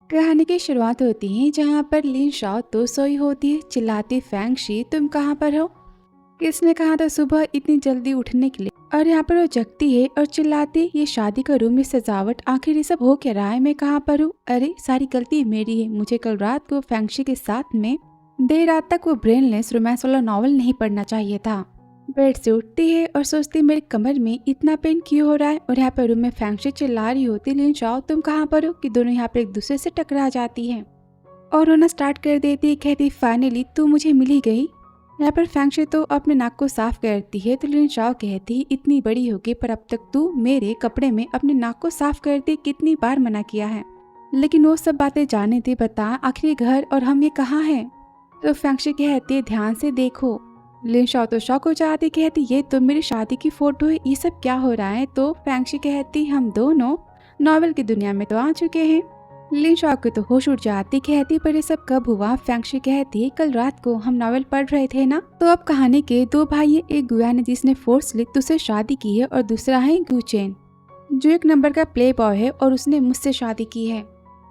कहानी की शुरुआत होती है जहाँ पर लिन शाओ तो सोई होती है, चिल्लाती फैंगशी तुम कहाँ पर हो। किसने कहा था सुबह इतनी जल्दी उठने के लिए। और यहाँ पर वो जगती है और चिल्लाती, ये शादी का रूम में सजावट, आखिर ये सब हो क्या रहा है, मैं कहाँ पर हूँ। अरे सारी गलती मेरी है, मुझे कल रात को फैंगशी के साथ में देर रात तक वो ब्रेनलेस रोमांस वाला नॉवल नहीं पढ़ना चाहिए था। बेड से उठती है और सोचती मेरे कमर में इतना पेन क्यों हो रहा है। और यहाँ पर रूम में फैंगशी चिल्ला रही होती, लिन शाओ तुम कहाँ पर हो, कि दोनों यहाँ पर एक दूसरे से टकरा जाती है और रोना स्टार्ट कर देती है। कहती फाइनली तू मुझे मिल ही गई। यहाँ पर फैंगशी तो अपने नाक को साफ करती है तो लिन शाओ कहती, इतनी बड़ी होगी पर अब तक तू मेरे कपड़े में अपने नाक को साफ करती, कितनी बार मना किया है। लेकिन वो सब बातें जाने थी, बता आखिर घर और हम ये कहाँ हैं। तो फैंगशी कहती है ध्यान से देखो। लिन शाओ तो शॉक हो जाती, कहती ये तो मेरी शादी की फोटो है, ये सब क्या हो रहा है। तो फैंगशी कहती हम दोनों नॉवेल की दुनिया में तो आ चुके हैं। लिन शाओ की तो होश उड़ जाती, कहती पर ये सब कब हुआ। फैंगशी कहती कल रात को हम नॉवेल पढ़ रहे थे ना। तो अब कहानी के दो भाई है, एक गुयान है जिसने फोर्सली तुझसे शादी की है और दूसरा है गुचेन जो एक नंबर का प्ले बॉय है और उसने मुझसे शादी की है।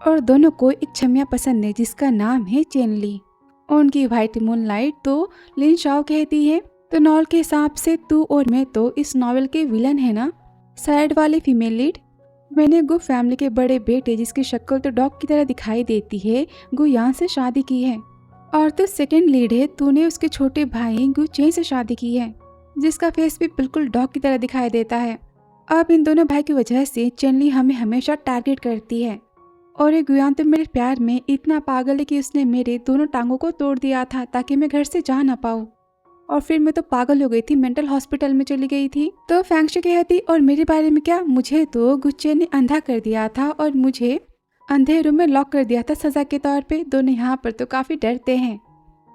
और दोनों को एक छमिया पसंद है जिसका नाम है चेनली। उनकी व्हाइट मूनलाइट। तो लिन शाओ कहती है तो नॉवल के हिसाब से तू और मैं तो इस नॉवल के विलन है ना, सैड वाले फीमेल लीड। मैंने गु फैमिली के बड़े बेटे जिसकी शक्ल तो डॉग की तरह दिखाई देती है गुयान से शादी की है। और तो सेकंड लीड है, तूने उसके छोटे भाई गुचेन से शादी की है जिसका फेस भी बिल्कुल डॉग की तरह दिखाई देता है। अब इन दोनों भाई की वजह से चेनली हमें हमेशा टारगेट करती है। और ये गुयान तो मेरे प्यार में इतना पागल है कि उसने मेरे दोनों टांगों को तोड़ दिया था ताकि मैं घर से जा ना पाऊँ। और फिर मैं तो पागल हो गई थी, मेंटल हॉस्पिटल में चली गई थी। तो फैंगशी कहती और मेरे बारे में क्या, मुझे तो गुच्चे ने अंधा कर दिया था और मुझे अंधे रूम में लॉक कर दिया था सजा के तौर पे। दोनों यहाँ पर तो काफी डरते हैं।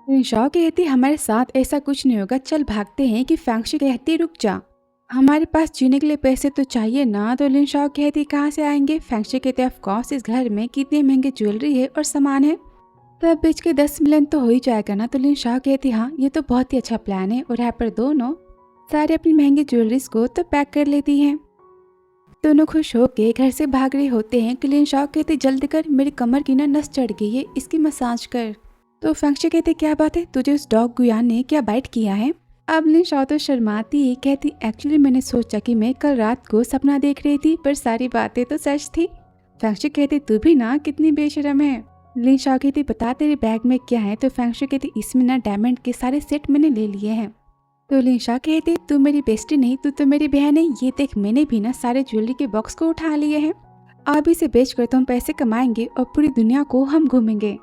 लिन शाओ कहती हमारे साथ ऐसा कुछ नहीं होगा, चल भागते हैं। कि फैंगशी कहती रुक जा, हमारे पास जीने के लिए पैसे तो चाहिए ना। तो लिन शाओ कहती कहाँ से आएंगे। फैंगशी कहते ऑफ कोर्स इस घर में कितने महंगे ज्वेलरी है और सामान है, तब बेच के 10 मिलियन तो हो ही जाएगा ना। तो लिन शाओ कहती हाँ ये तो बहुत ही अच्छा प्लान है। और यहाँ पर दोनों सारे अपनी महंगी ज्वेलरीज को तो पैक कर लेती हैं। दोनों खुश होके घर से भाग रहे होते हैं कि लिन शाओ कहती जल्दी कर, मेरी कमर की ना नस चढ़ गई है, इसकी मसाज कर। तो फैंगशी कहते क्या बात है, तुझे उस डॉग गुयान ने क्या बाइट किया है। अब लिन शाओ तो शर्माती ही कहती एक्चुअली मैंने सोचा कि मैं कल रात को सपना देख रही थी पर सारी बातें तो सच थी। फैंगशी कहती तू भी ना कितनी बेशरम है। लिन शाओ कहती बता तेरे बैग में क्या है। तो फैंगशी कहती इसमें ना डायमंड के सारे सेट मैंने ले लिए हैं। तो लिन शाओ कहती तू मेरी बेस्टी नहीं, तू तो मेरी बहन है। ये देख मैंने भी ना सारे ज्वेलरी के बॉक्स को उठा लिए हैं, अब इसे बेच कर तो हम पैसे कमाएंगे और पूरी दुनिया को हम घूमेंगे।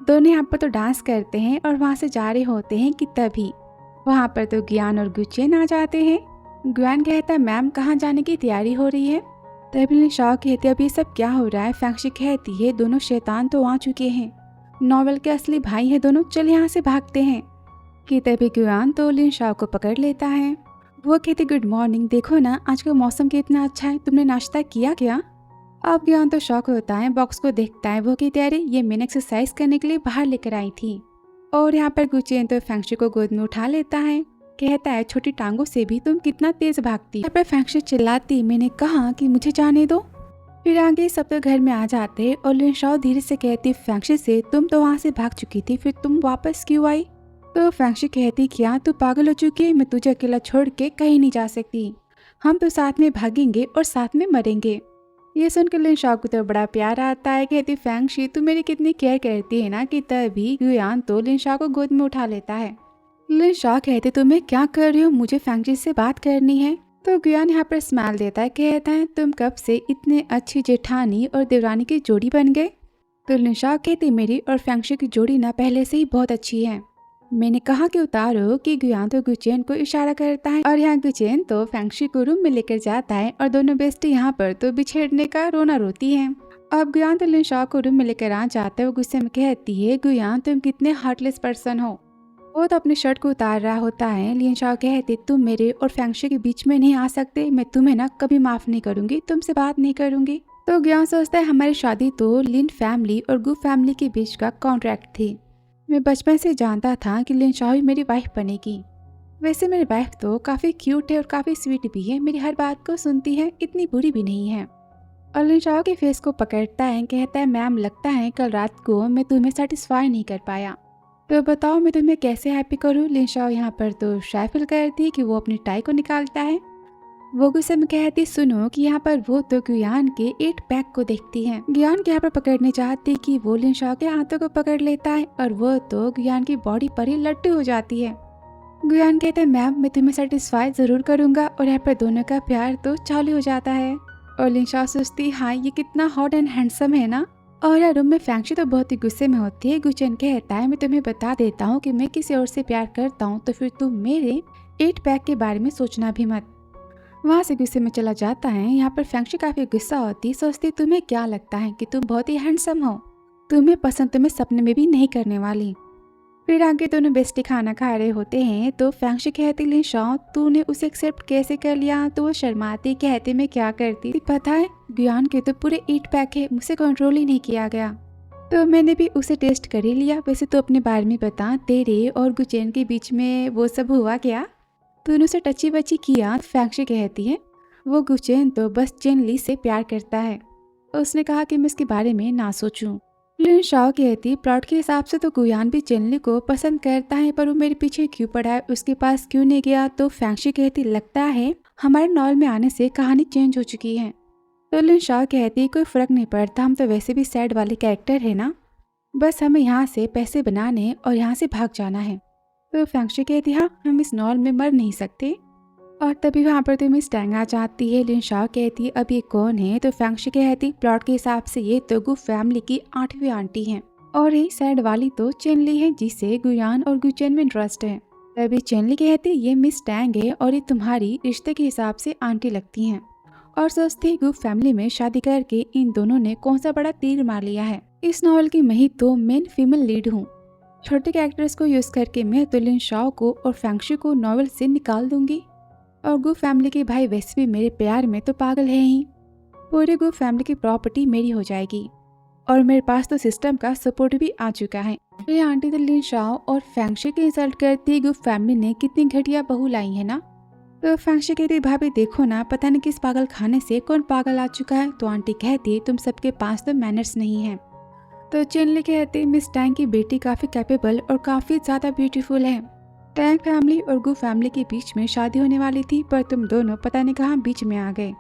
दोनों यहाँ पर तो डांस करते हैं और वहाँ से जा रहे होते हैं कि तभी वहाँ पर तो गुयान और गुचेन आ जाते हैं। गुयान कहता है मैम कहाँ जाने की तैयारी हो रही है। तभी लिन शाओ कहती अब ये सब क्या हो रहा है। फैंगशी कहती है दोनों शैतान तो आ चुके हैं, नॉवल के असली भाई हैं दोनों, चल यहाँ से भागते हैं। कि तभी गुयान तो लिन शाओ को पकड़ लेता है। वो कहती गुड मॉर्निंग, देखो ना आज का मौसम कितना अच्छा है, तुमने नाश्ता किया क्या। अब गुयान तो शॉक होता है, बॉक्स को देखता है। वो कहती अरे ये मैंने एक्सरसाइज करने के लिए बाहर लेकर आई थी। और यहाँ पर गुचेन तो फैंगशी को गोद में उठा लेता है, कहता है छोटी टांगों से भी तुम कितना तेज भागती। यहाँ पर फैंगशी चिल्लाती मैंने कहा कि मुझे जाने दो। फिर आगे सब तो घर में आ जाते और लिन शाओ धीरे से कहती फैंगशी से तुम तो वहाँ से भाग चुकी थी, फिर तुम वापस क्यों आई। तो फैंगशी कहती क्या तू पागल हो चुकी है, मैं तुझे अकेला छोड़ के कहीं नहीं जा सकती, हम तो साथ में भागेंगे और साथ में मरेंगे। ये सुनकर लिन शाओ को तो बड़ा प्यार आता है, कहती फैंगशी तू मेरी कितनी केयर करती है ना। कि तभी गुयान तो लिन शाओ को गोद में उठा लेता है। लिन शाओ कहते तुम्हें क्या कर रही हो, मुझे फैंगशी से बात करनी है। तो गुयान यहाँ पर स्माइल देता है, कहता है तुम कब से इतने अच्छी जेठानी और देवरानी की जोड़ी बन गए। तो लिन शाओ कहती मेरी और फैंगशी की जोड़ी ना पहले से ही बहुत अच्छी है, मैंने कहा कि उतारो। कि गुयान तो गुचेन को इशारा करता है और यहाँ गुचेन तो फैंगशी को रूम में लेकर जाता है और दोनों बेस्टी यहाँ पर तो बिछेड़ने का रोना रोती हैं। अब गुयान तो लिन शाओ को रूम में लेकर आ जाता है। वो गुस्से में कहती है गुयान तुम कितने हार्टलेस पर्सन हो। वो तो अपनी शर्ट को उतार रहा होता है। लिन शाओ कहते तुम मेरे और फैंगशी के बीच में नहीं आ सकते, मैं तुम्हें ना कभी माफ नहीं करूंगी, तुमसे बात नहीं करूंगी। तो गुयान सोचता है हमारी शादी तो लिन फैमिली और गु फैमिली के बीच का कॉन्ट्रैक्ट थी, मैं बचपन से जानता था कि लिन शाओ ही मेरी वाइफ बनेगी। वैसे मेरी वाइफ तो काफ़ी क्यूट है और काफ़ी स्वीट भी है, मेरी हर बात को सुनती है, इतनी बुरी भी नहीं है। और लिन शाओ के फेस को पकड़ता है, कहता है मैम लगता है कल रात को मैं तुम्हें सेटिस्फाई नहीं कर पाया, तो बताओ मैं तुम्हें कैसे हैप्पी करूँ। लिन शाओ यहाँ पर तो शाय फील करती है कि वो अपनी टाई को निकालता है। वो गुस्से में कहती सुनो कि यहाँ पर वो तो गुयान के 8 पैक को देखती है। गुयान के यहाँ पर पकड़ने चाहती कि वो लिन शाओ के हाथों को पकड़ लेता है और वो तो गुयान की बॉडी पर ही लट्टू हो जाती है। गुयान कहते हैं मैम मैं तुम्हें सेटिस्फाई जरूर करूंगा और यहाँ पर दोनों का प्यार तो चालू हो जाता है। और लिन शाओ सोचती हाँ ये कितना हॉट एंड हैंडसम है ना। और यार रूम में फैंगशी तो बहुत ही गुस्से में होती है। गुचेन कहता है मैं तुम्हें बता देता हूँ कि मैं किसी और से प्यार करता हूँ तो फिर तुम मेरे 8 पैक के बारे में सोचना भी मत। वहाँ से गुस्से में चला जाता है। यहाँ पर फैंगशी काफी गुस्सा होती, सोचती तुम्हें क्या लगता है कि तुम बहुत ही हैंडसम हो, तुम्हें पसंद तुम्हें सपने में भी नहीं करने वाली। फिर आगे दोनों बेस्टी खाना खा रहे होते हैं तो फैंगशी कहती लिन शाओ तूने उसे एक्सेप्ट कैसे कर लिया। तो वो शर्माती कहती मैं क्या करती, पता है गुयान के तो पूरे 8 पैक है, मुझसे कंट्रोल ही नहीं किया गया, तो मैंने भी उसे टेस्ट कर ही लिया। वैसे तो अपने बारे में बता, तेरे और गुचेन के बीच में वो सब हुआ क्या, तूने उसे टची बची किया। फैंगशी कहती है वो गुचेन तो बस चेन ली से प्यार करता है, उसने कहा कि मैं इसके बारे में ना सोचूं। लिन शाओ कहती प्लॉट के हिसाब से तो गुयान भी चेनली को पसंद करता है, पर वो मेरे पीछे क्यों पड़ा है, उसके पास क्यों नहीं गया। तो फैंगशी कहती लगता है हमारे नॉवल में आने से कहानी चेंज हो चुकी है। तो लिन शाओ कहती कोई फर्क नहीं पड़ता, हम तो वैसे भी सैड वाले कैरेक्टर है ना, बस हमें यहाँ से पैसे बनाने और यहाँ से भाग जाना है। तो फैंगशी कहती हाँ हम इस नॉवल में मर नहीं सकते। और तभी वहाँ पर तो मिस टैंग आ जाती है। लिन शाओ कहती अब ये कौन है। तो फैंगशी कहती प्लॉट के हिसाब से ये तो गु फैमिली की 8वीं आंटी हैं और ये सैड वाली तो चेनली है जिसे गुयान और गुचेन में इंटरेस्ट है। तभी चेनली कहती ये मिस टैंग है और ये तुम्हारी रिश्ते के हिसाब से आंटी लगती हैं, और सोचती है गु फैमिली में शादी करके इन दोनों ने कौन सा बड़ा तीर मार लिया है, इस नॉवल की मैं ही तो मेन फीमेल लीड हूँ। छोटे कैरेक्टर्स को यूज करके मैं तो लिन शाओ को और फैंगशी को नॉवल से निकाल दूंगी, और गु फैमिली के भाई वैसे भी मेरे प्यार में तो पागल है ही, पूरे गु फैमिली की प्रॉपर्टी मेरी हो जाएगी और मेरे पास तो सिस्टम का सपोर्ट भी आ चुका है। ये आंटी तो लिन शाओ और फैंगशी की इंसल्ट करती गु फैमिली ने कितनी घटिया बहू लाई है ना। तो फैंगशी कहती भाभी देखो ना पता नहीं किस पागल खाने से कौन पागल आ चुका है। तो आंटी कहती तुम सबके पास तो मैनर्स नहीं है। तो चेनली कहती मिस टैंग की बेटी काफी कैपेबल और काफी ज्यादा ब्यूटीफुल है। टैंग फैमिली और गु फैमिली के बीच में शादी होने वाली थी, पर तुम दोनों पता नहीं कहाँ बीच में आ गए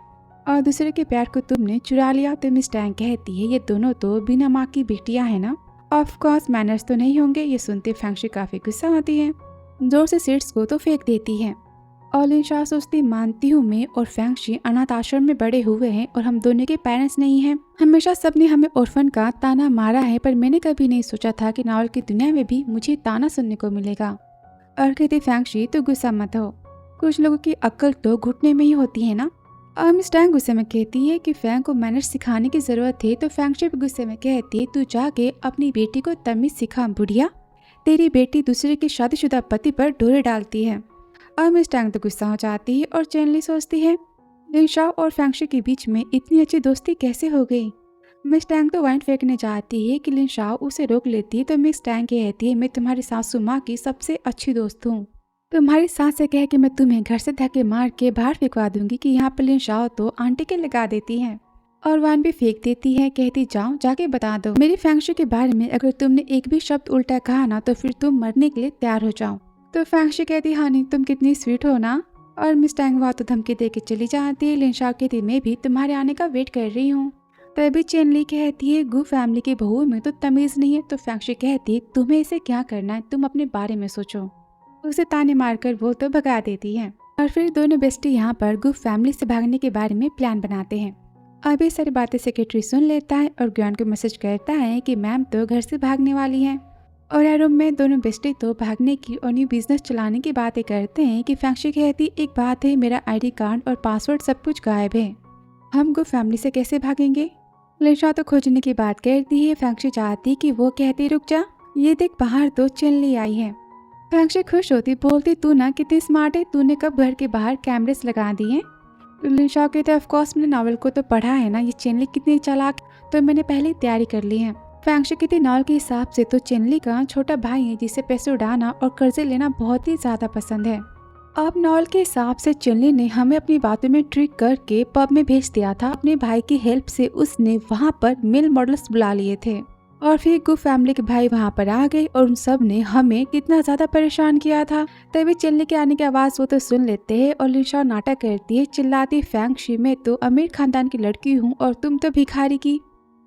और दूसरे के प्यार को तुमने चुरा लिया। तो मिस टैंग कहती है ये दोनों तो बिना माँ की बेटियां हैं ना, ऑफ कोर्स मैनर्स तो नहीं होंगे। ये सुनते फैंगशी काफी गुस्सा आती है, जोर से सीट्स को तो फेंक देती है। और लिन शाओ सोचती मानती हूँ मैं और फैंगशी अनाथ आश्रम में बड़े हुए हैं और हम दोनों के पेरेंट्स नहीं हैं। हमेशा सबने हमें ऑर्फन का ताना मारा है, पर मैंने कभी नहीं सोचा था कि नॉवल की दुनिया में भी मुझे ताना सुनने को मिलेगा। और कहती फैंगशी तो गुस्सा मत हो, कुछ लोगों की अक्ल तो घुटने में ही होती है ना। और मिस टैंग गुस्से में कहती है कि फैंग को मैनर्स सिखाने की जरूरत है। तो फैंगशी भी गुस्से में कहती है तू जाके अपनी बेटी को तमीज सिखा बुढ़िया, तेरी बेटी दूसरे के शादीशुदा पति पर डोरे डालती है। और मिस टैंग तो गुस्सा हो जाती है और चेनली सोचती है लिन शाओ और फैंगशी के बीच में इतनी अच्छी दोस्ती कैसे हो गई। मिस टैंग तो वाइन फेंकने जाती है कि लिन शाओ उसे रोक लेती है। तो मिस टैंग कहती है मैं तुम्हारी सासू माँ की सबसे अच्छी दोस्त हूँ, तुम्हारी सास से कह के मैं तुम्हें घर से धक्के मार के बाहर फेंकवा दूंगी कि यहाँ पर लिन शाओ तो आंटी के लगा देती है और वाइन भी फेंक देती है। कहती जाओ जाके बता दो मेरी फैंगशी के बारे में, अगर तुमने एक भी शब्द उल्टा कहा ना तो फिर तुम मरने के लिए तैयार हो जाओ। तो फैंगशी कहती हानी तुम कितनी स्वीट हो ना। और मिस टैंग वहाँ तो धमकी दे के चली जाती है। लिन शाओ कहती मैं भी तुम्हारे आने का वेट कर रही हूँ। तभी चेनली कहती है गु फैमिली की बहू में तो तमीज नहीं है। तो फैंगशी कहती है तुम्हें इसे क्या करना है, तुम अपने बारे में सोचो। उसे ताने मारकर वो तो भगा देती है। और फिर दोनों बेस्टी यहाँ पर गु फैमिली से भागने के बारे में प्लान बनाते हैं। अब ये सारी बातें सेक्रेटरी सुन लेता है और ज्ञान को मैसेज करता है कि मैम तो घर से भागने वाली है। और यार रूम में दोनों बेस्टी तो भागने की और न्यू बिजनेस चलाने की बातें करते हैं कि फैंगशी कहती एक बात है, मेरा आईडी कार्ड और पासवर्ड सब कुछ गायब है, हम गु फैमिली से कैसे भागेंगे। लिन शाओ तो खोजने की बात करती है। फैंगशी चाहती कि वो कहती रुक जा, ये देख बाहर तो चेनली आई है। फैंगशी खुश होती, बोलती तू ना कितनी स्मार्ट है, तूने कब घर के बाहर कैमरेस लगा दिए। लिन शाओ कहते ऑफ कोर्स मैंने नॉवल को तो पढ़ा है ना, ये चेनली कितनी चालाक, तो मैंने पहले ही तैयारी कर ली है। फैंगशी कहती नॉवल के हिसाब से तो चेनली का छोटा भाई है जिसे पैसे उड़ाना और कर्जे लेना बहुत ही ज्यादा पसंद है। अब नॉल के हिसाब से चेनली ने हमें अपनी बातों में ट्रिक करके पब में भेज दिया था। अपने भाई की हेल्प से उसने वहाँ पर मेल मॉडल्स बुला लिए थे और फिर गु फैमिली के भाई वहाँ पर आ गए और उन सब ने हमें कितना ज्यादा परेशान किया था। तभी चेनली के आने की आवाज वो तो सुन लेते हैं और लिनशाओ नाटक करती है, चिल्लाती फैंगशी मैं तो अमीर खानदान की लड़की हूँ और तुम तो भिखारी की,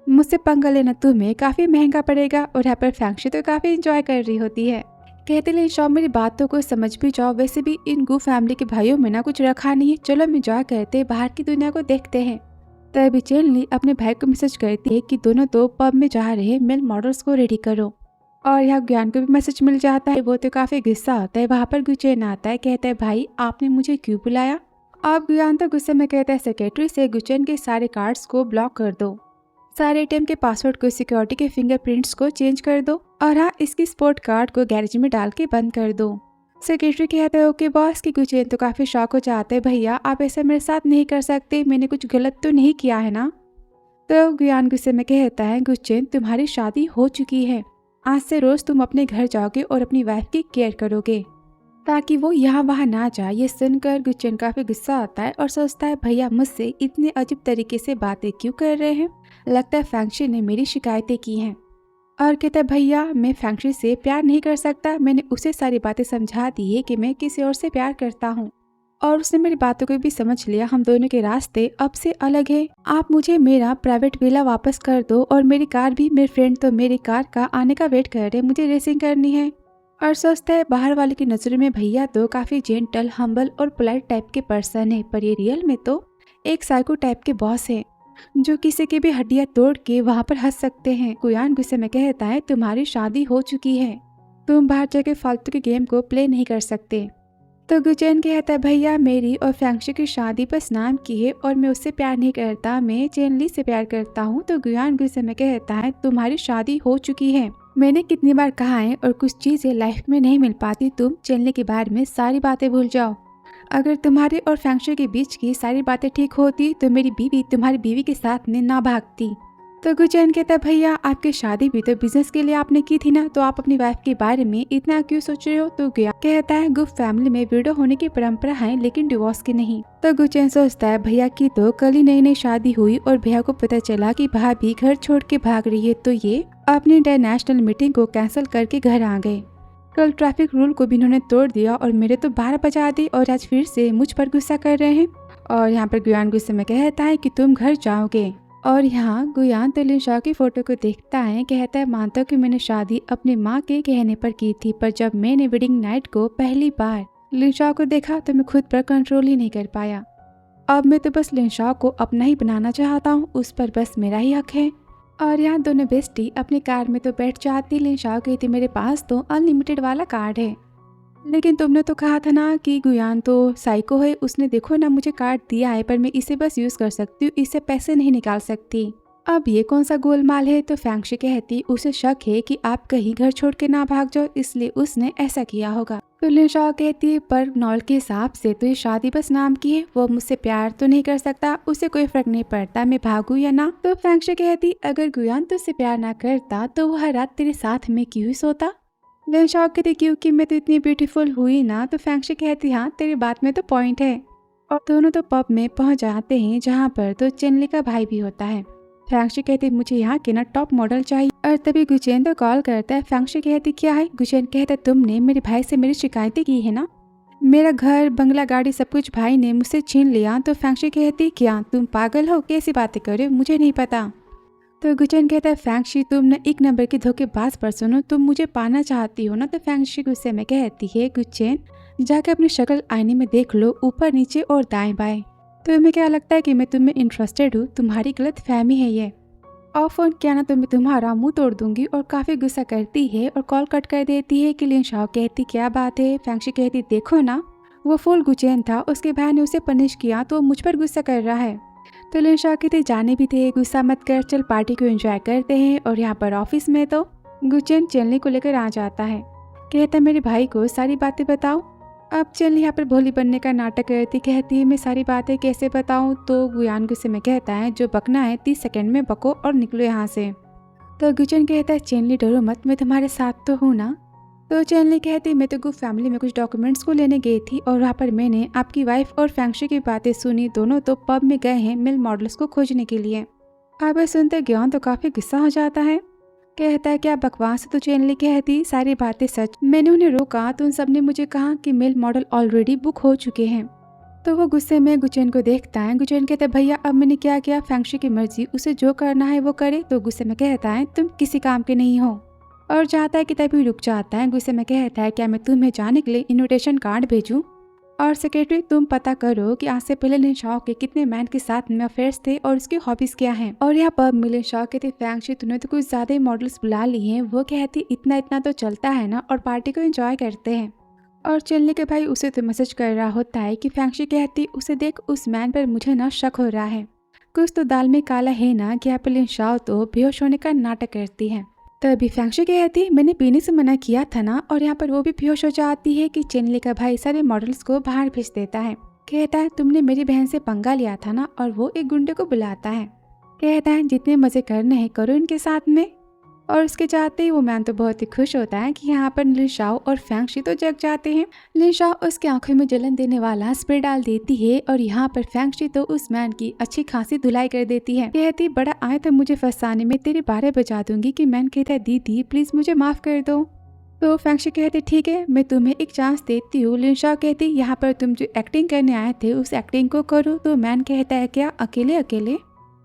मुझसे पंगा लेना तुम्हें काफी महंगा पड़ेगा। और यहाँ पर फैंगशी तो काफी इंजॉय कर रही होती है। कहते लिनशाओ मेरी बातों को समझ भी जाओ, वैसे भी इन गु फैमिली के भाइयों में ना कुछ रखा नहीं है, चलो हम इंजॉय करते बाहर की दुनिया को देखते हैं। तभी चेनली अपने भाई को मैसेज करती है कि दोनों तो पब में जा रहे मेल मॉडल्स को रेडी करो। और यहाँ ज्ञान को भी मैसेज मिल जाता है, वो तो काफी गुस्सा होता है। वहाँ पर गुचैन आता है, कहता है भाई आपने मुझे क्यों बुलाया। अब ज्ञान तो गुस्से में कहता है सेक्रेटरी से गुचैन के सारे कार्ड्स को ब्लॉक कर दो, सारे एटीएम के पासवर्ड को, सिक्योरिटी के फिंगरप्रिंट्स को चेंज कर दो और हाँ इसकी स्पोर्ट कार्ड को गैरेज में डाल के बंद कर दो। सेक्रेटरी कहता है ओके बॉस। की गुचैन तो काफी शॉक हो जाते हैं, भैया आप ऐसा मेरे साथ नहीं कर सकते, मैंने कुछ गलत तो नहीं किया है ना। तो गुयान गुस्से में कहता है गुचैन तुम्हारी शादी हो चुकी है, आज से रोज तुम अपने घर जाओगे और अपनी वाइफ की केयर करोगे ताकि वो यहाँ वहाँ ना जाए। ये सुनकर गुचैन काफी गुस्सा आता है और सोचता है भैया मुझसे इतने अजीब तरीके से बातें क्यों कर रहे हैं, लगता है फैंगशी ने मेरी शिकायतें की हैं। और कहता है भैया मैं फैंगशी से प्यार नहीं कर सकता, मैंने उसे सारी बातें समझा दी है कि मैं किसी और से प्यार करता हूँ और उसने मेरी बातों को भी समझ लिया, हम दोनों के रास्ते अब से अलग है। आप मुझे मेरा प्राइवेट विला वापस कर दो और मेरी कार भी, मेरे फ्रेंड तो मेरी कार का आने का वेट कर रहे, मुझे रेसिंग करनी है। और सोचता है बाहर वाले की नजरों में भैया तो काफी जेंटल, हम्बल और पोलाइट टाइप के पर्सन है, पर ये रियल में तो एक साइको टाइप के बॉस है जो किसी की भी हड्डियां तोड़ के वहाँ पर हंस सकते हैं। गुयान गुस्से में कहता है तुम्हारी शादी हो चुकी है, तुम बाहर जाके फालतू के गेम को प्ले नहीं कर सकते। तो गुचैन कहता है भैया मेरी और फैंगशी की शादी बस नाम की है और मैं उससे प्यार नहीं करता, मैं चेनली से प्यार करता हूँ। तो गुयान गुस्से में कहता है तुम्हारी शादी हो चुकी है, मैंने कितनी बार कहा है और कुछ चीजें लाइफ में नहीं मिल पाती, तुम चेनली के बारे में सारी बातें भूल जाओ। अगर तुम्हारे और फैंगशी के बीच की सारी बातें ठीक होती तो मेरी बीवी तुम्हारी बीवी के साथ में ना भागती। तो गुचैन कहता है भैया आपकी शादी भी तो बिजनेस के लिए आपने की थी ना, तो आप अपनी वाइफ के बारे में इतना क्यों सोच रहे हो। तो गुयान कहता है गुफ फैमिली में विडो होने की परंपरा है लेकिन डिवोर्स की नहीं। तो गुचैन सोचता है भैया की तो कल ही नई नई शादी हुई और भैया को पता चला कि भाभी घर छोड़ के भाग रही है, तो ये अपनी इंटरनेशनल मीटिंग को कैंसिल करके घर आ गए। कल ट्रैफिक रूल को भी इन्होंने तोड़ दिया और मेरे तो 12 बजा दी और आज फिर से मुझ पर गुस्सा कर रहे हैं। और यहाँ पर गुयान गुस्से में कहता है कि तुम घर जाओगे। और यहाँ गुयान तो लिनशाओ की फोटो को देखता है, कहता है मानता हूँ कि मैंने शादी अपनी माँ के कहने पर की थी, पर जब मैंने वेडिंग नाइट को पहली बार लिनशाओ को देखा तो मैं खुद पर कंट्रोल ही नहीं कर पाया। अब मैं तो बस लिनशाओ को अपना ही बनाना चाहता हूँ, उस पर बस मेरा ही हक है। और यहाँ दोनों बेस्टी अपनी कार में तो बैठ जाती। लिनशाओ कहती मेरे पास तो अनलिमिटेड वाला कार्ड है, लेकिन तुमने तो कहा था ना कि गुयान तो साइको है, उसने देखो ना मुझे कार्ड दिया है पर मैं इसे बस यूज कर सकती हूँ, इससे पैसे नहीं निकाल सकती। अब ये कौन सा गोलमाल है। तो फैंगशी कहती उसे शक है कि आप कहीं घर छोड़ के ना भाग जाओ, इसलिए उसने ऐसा किया होगा। तो लिनशाओ कहती है पर नॉल के हिसाब से तो ये शादी बस नाम की है, वो मुझसे प्यार तो नहीं कर सकता, उसे कोई फर्क नहीं पड़ता मैं भागू या ना। तो फैंगशी कहती अगर गुयान तुझसे प्यार ना करता तो वो हर रात तेरे साथ में क्यों सोता। लिनशाओ कहती क्योंकि मैं तो इतनी ब्यूटीफुल हुई ना। तो फैंगशी कहती हाँ तेरी बात में तो पॉइंट है। और दोनों तो पब में पहुंच जाते हैं जहाँ पर तो चेनली का भाई भी होता है। फैंगशी कहती मुझे यहाँ के ना टॉप मॉडल चाहिए। और तभी गुचैन तो कॉल करता है। फैंगशी कहती क्या है। गुचैन कहता तुमने मेरे भाई से मेरी शिकायतें की है ना, मेरा घर बंगला गाड़ी सब कुछ भाई ने मुझसे छीन लिया। तो फैंगशी कहती क्या तुम पागल हो, कैसी बातें कर रहे हो, मुझे नहीं पता। तो गुचैन कहता है फैंगशी तुम न एक नंबर की धोखेबाज पर्सन हो, तुम मुझे पाना चाहती हो ना। तो फैंगशी गुस्से में कहती है गुचैन जाकर अपनी शक्ल आईने में देख लो, ऊपर नीचे और दाएं बाएं। तो तुम्हें क्या लगता है कि मैं तुम्हें इंटरेस्टेड हूँ, तुम्हारी गलत फहमी है ये। और फोन किया ना तो मैं तुम्हारा मुंह तोड़ दूंगी। और काफी गुस्सा करती है और कॉल कट कर देती है। कि लिनशाओ कहती क्या बात है। फैंगशी कहती देखो ना वो फुल गुचैन था, उसके भाई ने उसे पनिश किया तो वो मुझ पर गुस्सा कर रहा है। तो लिनशाओ कहते जाने भी थे, गुस्सा मत कर, चल पार्टी को एंजॉय करते हैं। और यहाँ पर ऑफिस में तो गुचैन चेनली को लेकर आ जाता है, कहता मेरे भाई को सारी बातें बताओ। अब चेनली यहाँ पर भोली बनने का नाटक करती, कहती है मैं सारी बातें कैसे बताऊँ। तो गुयान गुस्से में कहता है जो बकना है 30 सेकंड में बको और निकलो यहाँ से। तो गुचैन कहता है चेनली डरो मत, मैं तुम्हारे साथ तो हूँ ना। तो चैनली कहती मैं तो गु फैमिली में कुछ डॉक्यूमेंट्स को लेने गई थी और वहाँ पर मैंने आपकी वाइफ और फैंक्शी की बातें सुनी। दोनों तो पब में गए हैं मेल मॉडल्स को खोजने के लिए। अब सुनते ज्ञान तो काफी गुस्सा हो जाता है, कहता है क्या बकवास है। तो चैनली कहती सारी बातें सच, मैंने उन्हें रोका तो उन सब ने मुझे कहा कि मेल मॉडल ऑलरेडी बुक हो चुके हैं। तो वो गुस्से में गुचेन को देखता है। गुचेन कहता है भैया अब मैंने क्या किया, फैंक्शी की मर्जी, उसे जो करना है वो करे। तो गुस्से में कहता है तुम किसी काम के नहीं हो और चाहता है कि तभी रुक जाता है। गुस्से में कहता है क्या मैं तुम्हें जाने के लिए इन्विटेशन कार्ड भेजूं, और सेक्रेटरी तुम पता करो कि आज से पहले लिन शाओ के कितने मैन के साथ में अफेयर्स थे और उसकी हॉबीज क्या हैं। और यहाँ पर मिलिन शाओ कहती फैंक्शी तूने तो कुछ ज्यादा मॉडल्स बुला ली हैं। वो कहती इतना इतना तो चलता है ना, और पार्टी को एंजॉय करते हैं। और चलने के भाई उसे तो मैसेज कर रहा होता है कि फैंक्शी कहती उसे देख उस मैन पर मुझे ना शक हो रहा है, कुछ तो दाल में काला है ना कि यहाँ पर लिन शाओ तो बेहोश होने का नाटक करती है। तभी फैंक्शी कहती मैंने पीने से मना किया था ना, और यहाँ पर वो भी बेहोश हो जाती है कि चेनली का भाई सारे मॉडल्स को बाहर भेज देता है। कहता है तुमने मेरी बहन से पंगा लिया था ना, और वो एक गुंडे को बुलाता है। कहता है जितने मजे करने हैं करो इनके साथ में। और उसके जाते ही वो मैन तो बहुत ही खुश होता है कि यहाँ पर लिन शाओ और फैंक्शी तो जग जाते हैं। लिन शाओ उसकी आंखों में जलन देने वाला स्प्रे डाल देती है, और यहाँ पर फैंक्शी तो उस मैन की अच्छी खासी धुलाई कर देती है। कहती बड़ा आए तो मुझे फंसाने में, तेरे बारे बजा दूंगी। कि मैन कहता है दीदी प्लीज मुझे माफ कर दो। तो फैंक्शी कहती ठीक है मैं तुम्हें एक चांस देती हूँ। लिन शाओ कहती यहाँ पर तुम जो एक्टिंग करने आए थे उस एक्टिंग को करो। तो मैन कहता है क्या अकेले अकेले।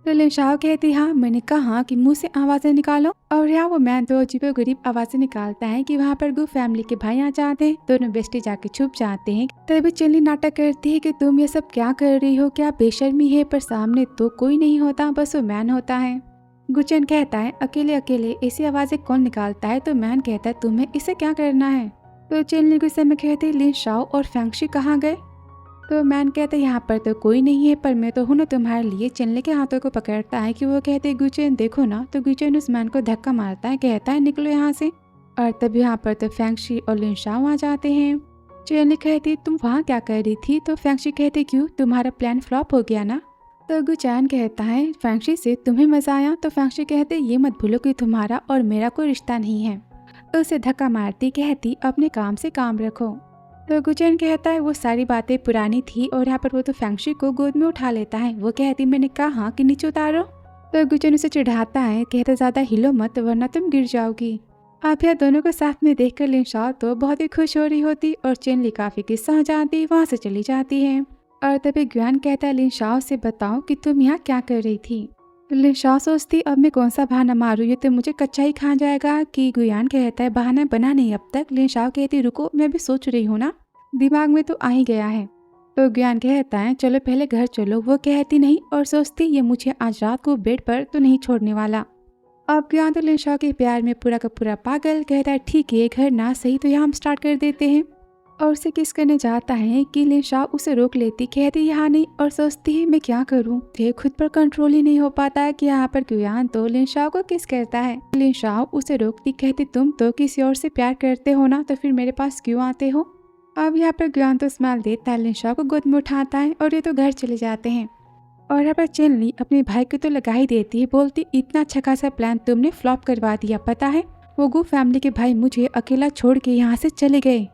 तो लिन शाओ कहती हाँ मैंने कहा कि मुंह से आवाजें निकालो। और यहाँ वो मैन तो अजीब गरीब आवाजें निकालता है कि वहाँ पर गु फैमिली के भाई आ जाते हैं। दोनों बेस्टी जाके छुप जाते हैं। तभी चेनली नाटक करती है कि तुम ये सब क्या कर रही हो, क्या बेशर्मी है। पर सामने तो कोई नहीं होता, बस वो मैन होता है। गुचेन कहता है अकेले अकेले ऐसी आवाजें कौन निकालता है। तो मैन कहता है तुम्हें इसे क्या करना है। तो चेनली गुस्से में कहती लिन शाओ और फैंक्शी कहाँ गए। तो मैन कहते यहाँ पर तो कोई नहीं है, पर मैं तो हूँ ना तुम्हारे लिए। चेनली के हाथों को पकड़ता है कि वो कहते गुचेन देखो ना। तो गुचेन उस मैन को धक्का मारता है, कहता है निकलो यहाँ से। और तब यहाँ पर तो फैंक्शी और लिन शाओ आ जाते हैं। चेनली कहती तुम वहाँ क्या कर रही थी। तो फैंक्शी कहती क्यों तुम्हारा प्लान फ्लॉप हो गया ना। तो गुचैन कहता है फैंक्शी से तुम्हें मजा आया। तो फैंक्शी कहते ये मत भूलो कि तुम्हारा और मेरा कोई रिश्ता नहीं है। तो उसे धक्का मारती कहती अपने काम से काम रखो। तो गुचैन कहता है वो सारी बातें पुरानी थी, और यहाँ पर वो तो फैंक्शी को गोद में उठा लेता है। वो कहती मैंने कहा कि नीचे उतारो। तो गुचैन उसे चिढ़ाता है, कहता ज्यादा हिलो मत वरना तुम गिर जाओगी। आप यह दोनों को साथ में देखकर लिन शाओ तो बहुत ही खुश हो रही होती, और चेनली काफी गुस्सा हो जाती, वहाँ से चली जाती है। और तभी ग्यान कहता है लिन शाओ से बताओ कि तुम यहाँ क्या कर रही थी। लिन शाओ सोचती अब मैं कौन सा बहाना मारूं, ये तो मुझे कच्चा ही खा जाएगा। कि गुयान कहता है बहाना बना नहीं अब तक। लिन शाओ कहती रुको मैं भी सोच रही हूँ ना, दिमाग में तो आ ही गया है। तो ज्ञान कहता है चलो पहले घर चलो। वो कहती नहीं, और सोचती ये मुझे आज रात को बेड पर तो नहीं छोड़ने वाला। अब ज्ञान तो लिन शाओ के प्यार में पूरा का पूरा पागल, कहता है ठीक है घर ना सही तो यहाँ हम स्टार्ट कर देते हैं। और उसे किस करने जाता है कि लिन शाओ उसे रोक लेती, कहती यहाँ नहीं। और सोचती है मैं क्या करूँ, ये खुद पर कंट्रोल ही नहीं हो पाता कि यहाँ पर गुयान तो लिन शाओ को किस करता है। लिन शाओ उसे रोकती, कहती तुम तो किसी और से प्यार करते हो ना, तो फिर मेरे पास क्यों आते हो। अब यहाँ पर गुयान तो स्माइल देता है, लिन शाओ को गोद में उठाता है, और ये तो घर चले जाते हैं। और यहाँ पर चेनली अपने भाई को तो लगा ही देती है, बोलती इतना अच्छा खासा प्लान तुमने फ्लॉप करवा दिया। पता है वो गु फैमिली के भाई मुझे अकेला छोड़ के यहाँ से चले गए,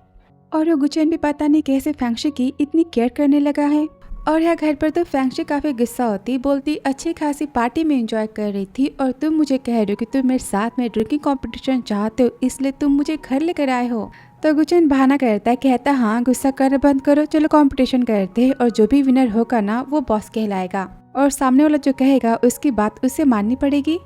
और वो गुचेन भी पता नहीं कैसे फैंक्शी की इतनी केयर करने लगा है। और यहाँ घर पर तो फैंक्शी काफी गुस्सा होती, बोलती अच्छी खासी पार्टी में एंजॉय कर रही थी, और तुम मुझे कह रहे हो कि तुम मेरे साथ में ड्रिंकिंग कंपटीशन चाहते हो, इसलिए तुम मुझे घर लेकर आए हो। तो गुचेन बहाना करता है, कहता हाँ गुस्सा करना बंद करो, चलो कंपटीशन करते हैं, और जो भी विनर होगा ना वो बॉस कहलाएगा, और सामने वाला जो कहेगा उसकी बात उसे माननी पड़ेगी।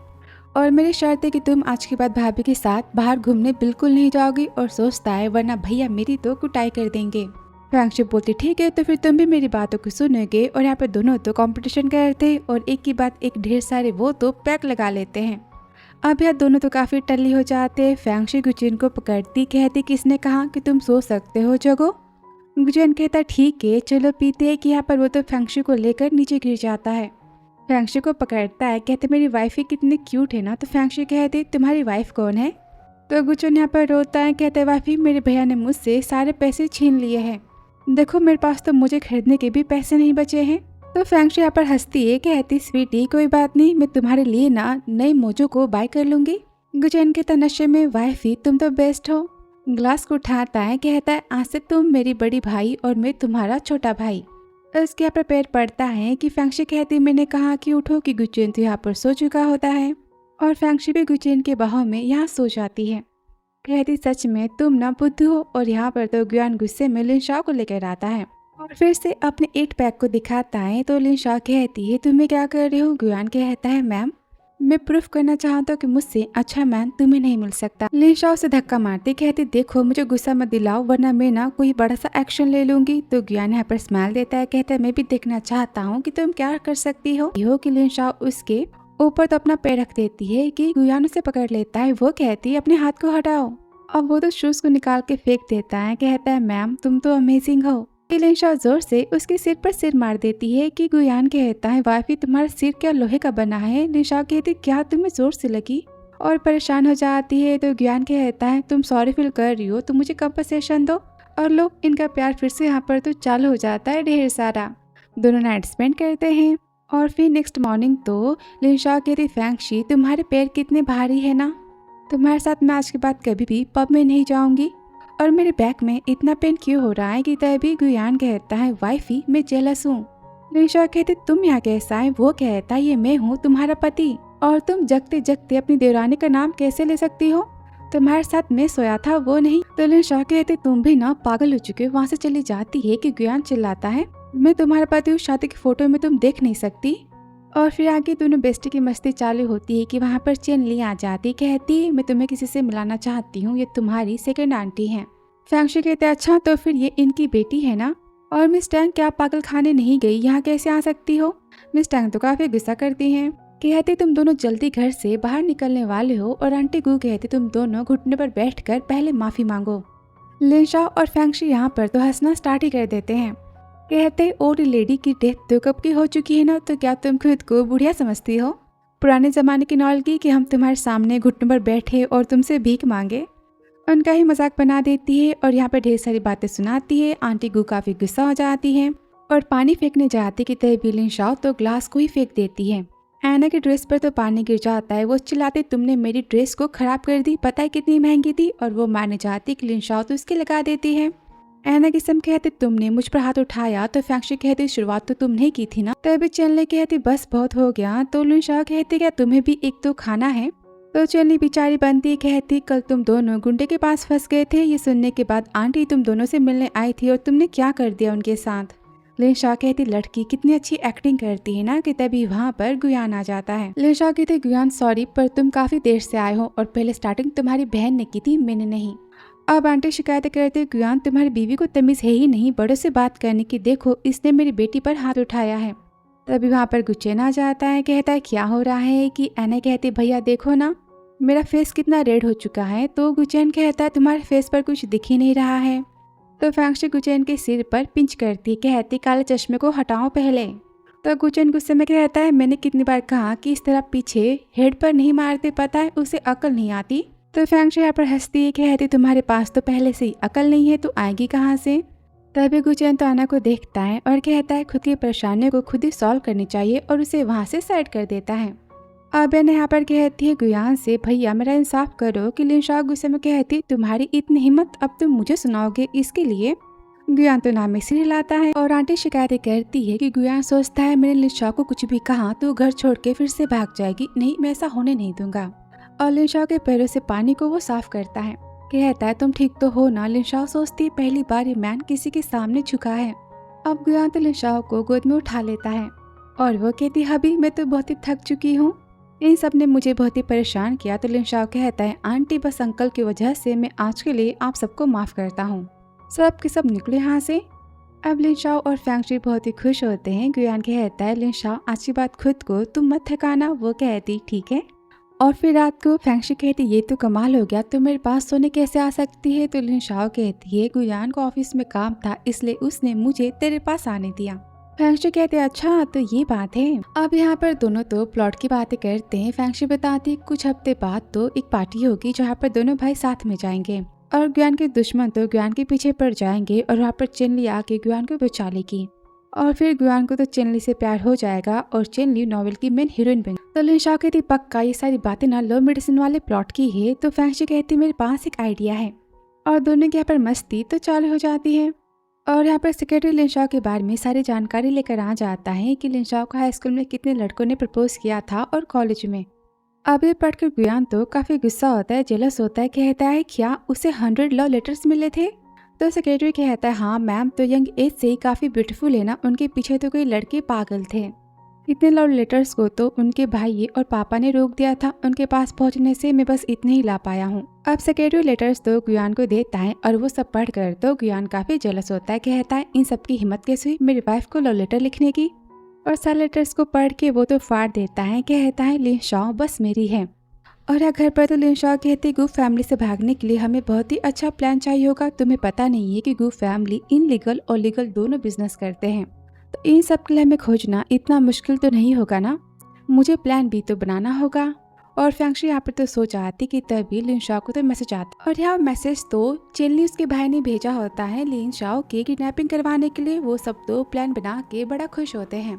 और मेरी शर्त है कि तुम आज के बाद भाभी के साथ बाहर घूमने बिल्कुल नहीं जाओगी। और सोचता है वरना भैया मेरी तो कुटाई कर देंगे। फैंक्शी बोलती ठीक है तो फिर तुम भी मेरी बातों को सुनोगे। और यहाँ पर दोनों तो कंपटीशन करते, और एक की बात एक ढेर सारे वो तो पैक लगा लेते हैं। अब यह दोनों तो काफी टल्ली हो जाते हैं। फैंक्शी गुचेन को पकड़ती, कहती किसने कहा कि तुम सो सकते हो जगो। गुचेन कहता ठीक है चलो पीते हैं। कि यहाँ पर वो तो फैंक्शी को लेकर नीचे गिर जाता है। फैंक्शी को पकड़ता है, कहते मेरी वाइफ ही कितनी क्यूट है ना। तो फैंक्शी कहती तुम्हारी वाइफ कौन है। तो गुचेन यहाँ पर रोता है, कहते वाइफ ही मेरे भैया ने मुझसे सारे पैसे छीन लिए हैं, देखो मेरे पास तो मुझे खरीदने के भी पैसे नहीं बचे हैं। तो फैंक्शी यहाँ पर हंसती है, कहती स्वीटी कोई बात नहीं, मैं तुम्हारे लिए ना नई मोजो को बाय कर लूंगी। गुचेन के नशे में वाइफ ही तुम तो बेस्ट हो। ग्लास को उठाता है, कहता है आज से तुम मेरी बड़ी भाई और मैं तुम्हारा छोटा भाई। उसके यहाँ पर पैर पड़ता है कि फैंक्शी कहती मैंने कहा कि उठो कि गुचेन तो यहाँ पर सो चुका होता है और फैंक्शी भी गुचेन के बाहों में यहाँ सो जाती है। कहती सच में तुम ना बुद्धू हो। और यहाँ पर तो गुयान गुस्से में लिनशाओ को लेकर आता है और फिर से अपने 8 पैक को दिखाता है। तो लिनशाओ कहती है तुम्हें क्या कर रहे हो। गुयान कहता है मैम मैं प्रूफ करना चाहता हूँ कि मुझसे अच्छा मैन तुम्हें नहीं मिल सकता। लिनशाओ से धक्का मारती कहती देखो मुझे गुस्सा मत दिलाओ वरना मैं ना कोई बड़ा सा एक्शन ले लूंगी। तो गुयान यहाँ पर स्माइल देता है, कहता है मैं भी देखना चाहता हूँ कि तुम क्या कर सकती हो। कि लिनशाओ उसके ऊपर तो अपना पैर रख देती है कि गुयान उसे पकड़ लेता है। वो कहती है अपने हाथ को हटाओ। अब वो तो शूज को निकाल के फेंक देता है, कहता है मैम तुम तो अमेजिंग हो। लिनशाओ जोर से उसके सिर पर सिर मार देती है कि गुयान कहता है वाइफी तुम्हारा सिर क्या लोहे का बना है। लिनशाओ कहती क्या तुम्हें जोर से लगी और परेशान हो जाती है। तो गुयान कहता है तुम सॉरी फील कर रही हो तो मुझे कंपनसेशन दो। और लोग इनका प्यार फिर से यहाँ पर तो चालू हो जाता है ढेर सारा। दोनों नाइट स्पेंड करते हैं और फिर नेक्स्ट मॉर्निंग तो लिनशाओ कहती फैंक्शी तुम्हारे पैर कितने भारी है ना, तुम्हारे साथ मैं आज के बाद कभी भी पब में नहीं जाऊंगी और मेरे बैक में इतना पेन क्यों हो रहा है। कि तभी गुयान कहता है वाइफी मैं जेलस हूँ। लिनशाओ कहती तुम यहाँ कैसा है। वो कहता है ये मैं हूँ तुम्हारा पति और तुम जगते जगते अपनी देवरानी का नाम कैसे ले सकती हो, तुम्हारे साथ मैं सोया था वो नहीं। तो लिनशाओ कहती तुम भी ना पागल हो चुके हो। वहाँ से चली जाती है कि गुयान चिल्लाता है मैं तुम्हारा पति हूँ, शादी की फोटो में तुम देख नहीं सकती। और फिर आगे दोनों बेस्टी की मस्ती चालू होती है कि वहाँ पर चेन ली आ जाती, कहती मैं तुम्हें किसी से मिलाना चाहती हूँ, ये तुम्हारी सेकंड आंटी है। फैंक्शी कहते अच्छा तो फिर ये इनकी बेटी है ना। और मिस टैंग क्या पागल खाने नहीं गई, यहाँ कैसे आ सकती हो। मिस टैंग तो काफी गुस्सा करती हैं, कहती तुम दोनों जल्दी घर से बाहर निकलने वाले हो। और आंटी गू कहती तुम दोनों घुटने पर बैठकर पहले माफी मांगो। लिनशाओ और फैंक्शी यहाँ पर तो हंसना स्टार्ट ही कर देते हैं, कहते ओल्ड लेडी की डेथ तो कब की हो चुकी है ना, तो क्या तुम खुद को बुढ़िया समझती हो, पुराने जमाने की नॉलेज कि हम तुम्हारे सामने घुटनों पर बैठे और तुमसे भीख मांगे। उनका ही मजाक बना देती है और यहाँ पर ढेर सारी बातें सुनाती है। आंटी गू काफी गुस्सा हो जाती है और पानी फेंकने जाती कि तभी लिनशाओ तो ग्लास को ही फेंक देती है। एना की ड्रेस पर तो पानी गिर जाता है। वो चिल्लाते तुमने मेरी ड्रेस को खराब कर दी, पता है कितनी महंगी थी। और वो मारने जाती कि लिनशाओ तो उसके लगा देती है। एना किस्म कहते तुमने मुझ पर हाथ उठाया। तो फैंक्शी कहती शुरुआत तो तुमने की थी ना। तभी चेनली कहती बस बहुत हो गया। तो लिनशाओ कहती क्या तुम्हें भी एक तो खाना है। तो चेनली बेचारी बनती कहती कल तुम दोनों गुंडे के पास फंस गए थे। ये सुनने के बाद आंटी तुम दोनों से मिलने आई थी और तुमने क्या कर दिया उनके साथ। लिनशाओ कहती लड़की कितनी अच्छी एक्टिंग करती है ना। कि तभी वहाँ पर गुयान आ जाता है। लिनशाओ कहती गुयान सॉरी पर तुम काफी देर से आए हो और पहले स्टार्टिंग तुम्हारी बहन ने की थी, मैंने नहीं। अब आंटी शिकायत करते गुयान तुम्हारी बीवी को तमीज है ही नहीं बड़ों से बात करने की, देखो इसने मेरी बेटी पर हाथ उठाया है। तभी वहाँ पर गुचेन आ जाता है, कहता है क्या हो रहा है। कि एना कहती भैया देखो ना मेरा फेस कितना रेड हो चुका है। तो गुचेन कहता है तुम्हारे फेस पर कुछ दिख ही नहीं रहा है। तो फैंक्शी गुचेन के सिर पर पिंच करती, कहती काले चश्मे को हटाओ पहले। तो गुचेन गुस्से में कहता है मैंने कितनी बार कहा कि इस तरह पीछे हेड पर नहीं मारते, पता है उसे अकल नहीं आती। तो फैंक्शी यहाँ पर हंसती है, कहती तुम्हारे पास तो पहले से ही अकल नहीं है तो आएगी कहाँ से। तभी गुचेन तो आना को देखता है और कहता है खुद की परेशानियों को खुद ही सॉल्व करनी चाहिए और उसे वहाँ से साइड कर देता है। अब यहाँ पर कहती है गुयान से भैया मेरा इंसाफ करो। कि लिनशाओ गुस्से में कहती तुम्हारी इतनी हिम्मत, अब तुम मुझे सुनाओगे इसके लिए। गुयान तो नाम में सिर हिलाता है और आंटी शिकायतें करती है कि गुयान सोचता है मैंने लिनशाओ को कुछ भी कहा तो घर छोड़ के फिर से भाग जाएगी, नहीं मैं ऐसा होने नहीं दूंगा। और लिनशाओ के पैरों से पानी को वो साफ करता है, कहता है तुम ठीक तो हो ना। लिनशाओ सोचती पहली बार ये मैन किसी के सामने झुका है। अब गुयान तो लिनशाओ को गोद में उठा लेता है और वो कहती हबी मैं तो बहुत ही थक चुकी हूँ, इन सब ने मुझे बहुत ही परेशान किया। तो लिनशाओ कहता है आंटी बस अंकल की वजह से मैं आज के लिए आप सबको माफ करता हूँ। सब के सब निकले यहाँ से। अब लिनशाओ और फैंक्शी बहुत ही खुश होते हैं। गुयान कहता है लिनशाओ आज की बात खुद को तुम मत थकाना। वो कहती ठीक है। और फिर रात को फैंक्शी कहती ये तो कमाल हो गया, तुम मेरे पास सोने कैसे आ सकती है। तो लिनशाओ कहती है गुयान को ऑफिस में काम था इसलिए उसने मुझे तेरे पास आने दिया। फैंक्शी कहते हैं अच्छा तो ये बात है। अब यहाँ पर दोनों तो प्लॉट की बातें करते हैं। फैंक्शी बताती कुछ हफ्ते बाद तो एक पार्टी होगी जहाँ पर दोनों भाई साथ में जाएंगे और गुयान के दुश्मन तो गुयान के पीछे पड़ जाएंगे और वहाँ पर चेनली आके गुयान को बचा लेगी और फिर गुयान को तो चेनली से प्यार हो जाएगा और चेनली नॉवेल की मेन हीरोइन बन। तो लिनशाओ कहती पक्का ये सारी बातें ना लव मेडिसिन वाले प्लॉट की है। तो फैंक्शी कहती मेरे पास एक आइडिया है। और दोनों की यहाँ पर मस्ती तो चालू हो जाती है। और यहाँ पर सेक्रेटरी लिनशाओ के बारे में सारी जानकारी लेकर आ जाता है कि लिनशाओ को हाई स्कूल में कितने लड़कों ने प्रपोज किया था और कॉलेज में। अब ये पढ़कर गुयान तो काफी गुस्सा होता है, जेलस होता है, कहता है क्या उसे 100 लव लेटर्स मिले थे? तो सेक्रेटरी कहता है हाँ मैम, तो यंग एज से ही काफी ब्यूटीफुल है ना, उनके पीछे तो कोई लड़के पागल थे। इतने लव लेटर्स को तो उनके भाई और पापा ने रोक दिया था, उनके पास पहुंचने से मैं बस इतने ही ला पाया हूँ। अब सेक्रेटरी लेटर्स तो गुयान को देता है और वो सब पढ़कर तो गुयान काफी जेलस होता है, कहता है इन सब की हिम्मत कैसे हुई मेरी वाइफ को लव लेटर लिखने की। और सारे लेटर्स को पढ़ के वो तो फाड़ देता है, कहता है लिनशाओ बस मेरी है। और घर पर तो लिनशाओ कहती है गू फैमिली से भागने के लिए हमें बहुत ही अच्छा प्लान चाहिए होगा। तुम्हें पता नहीं है कि गू फैमिली इनलीगल और लीगल दोनों बिजनेस करते हैं, तो इन सब के लिए हमें खोजना इतना मुश्किल तो नहीं होगा ना, मुझे प्लान बी तो बनाना होगा। और फैंक्शी यहाँ पर तो सोच आती कि तभी लिनशाओ को तो मैसेज आता, और यहाँ मैसेज तो चेनली उसके भाई ने भेजा होता है लिनशाओ की किडनैपिंग करवाने के लिए। वो सब तो प्लान बना के बड़ा खुश होते हैं।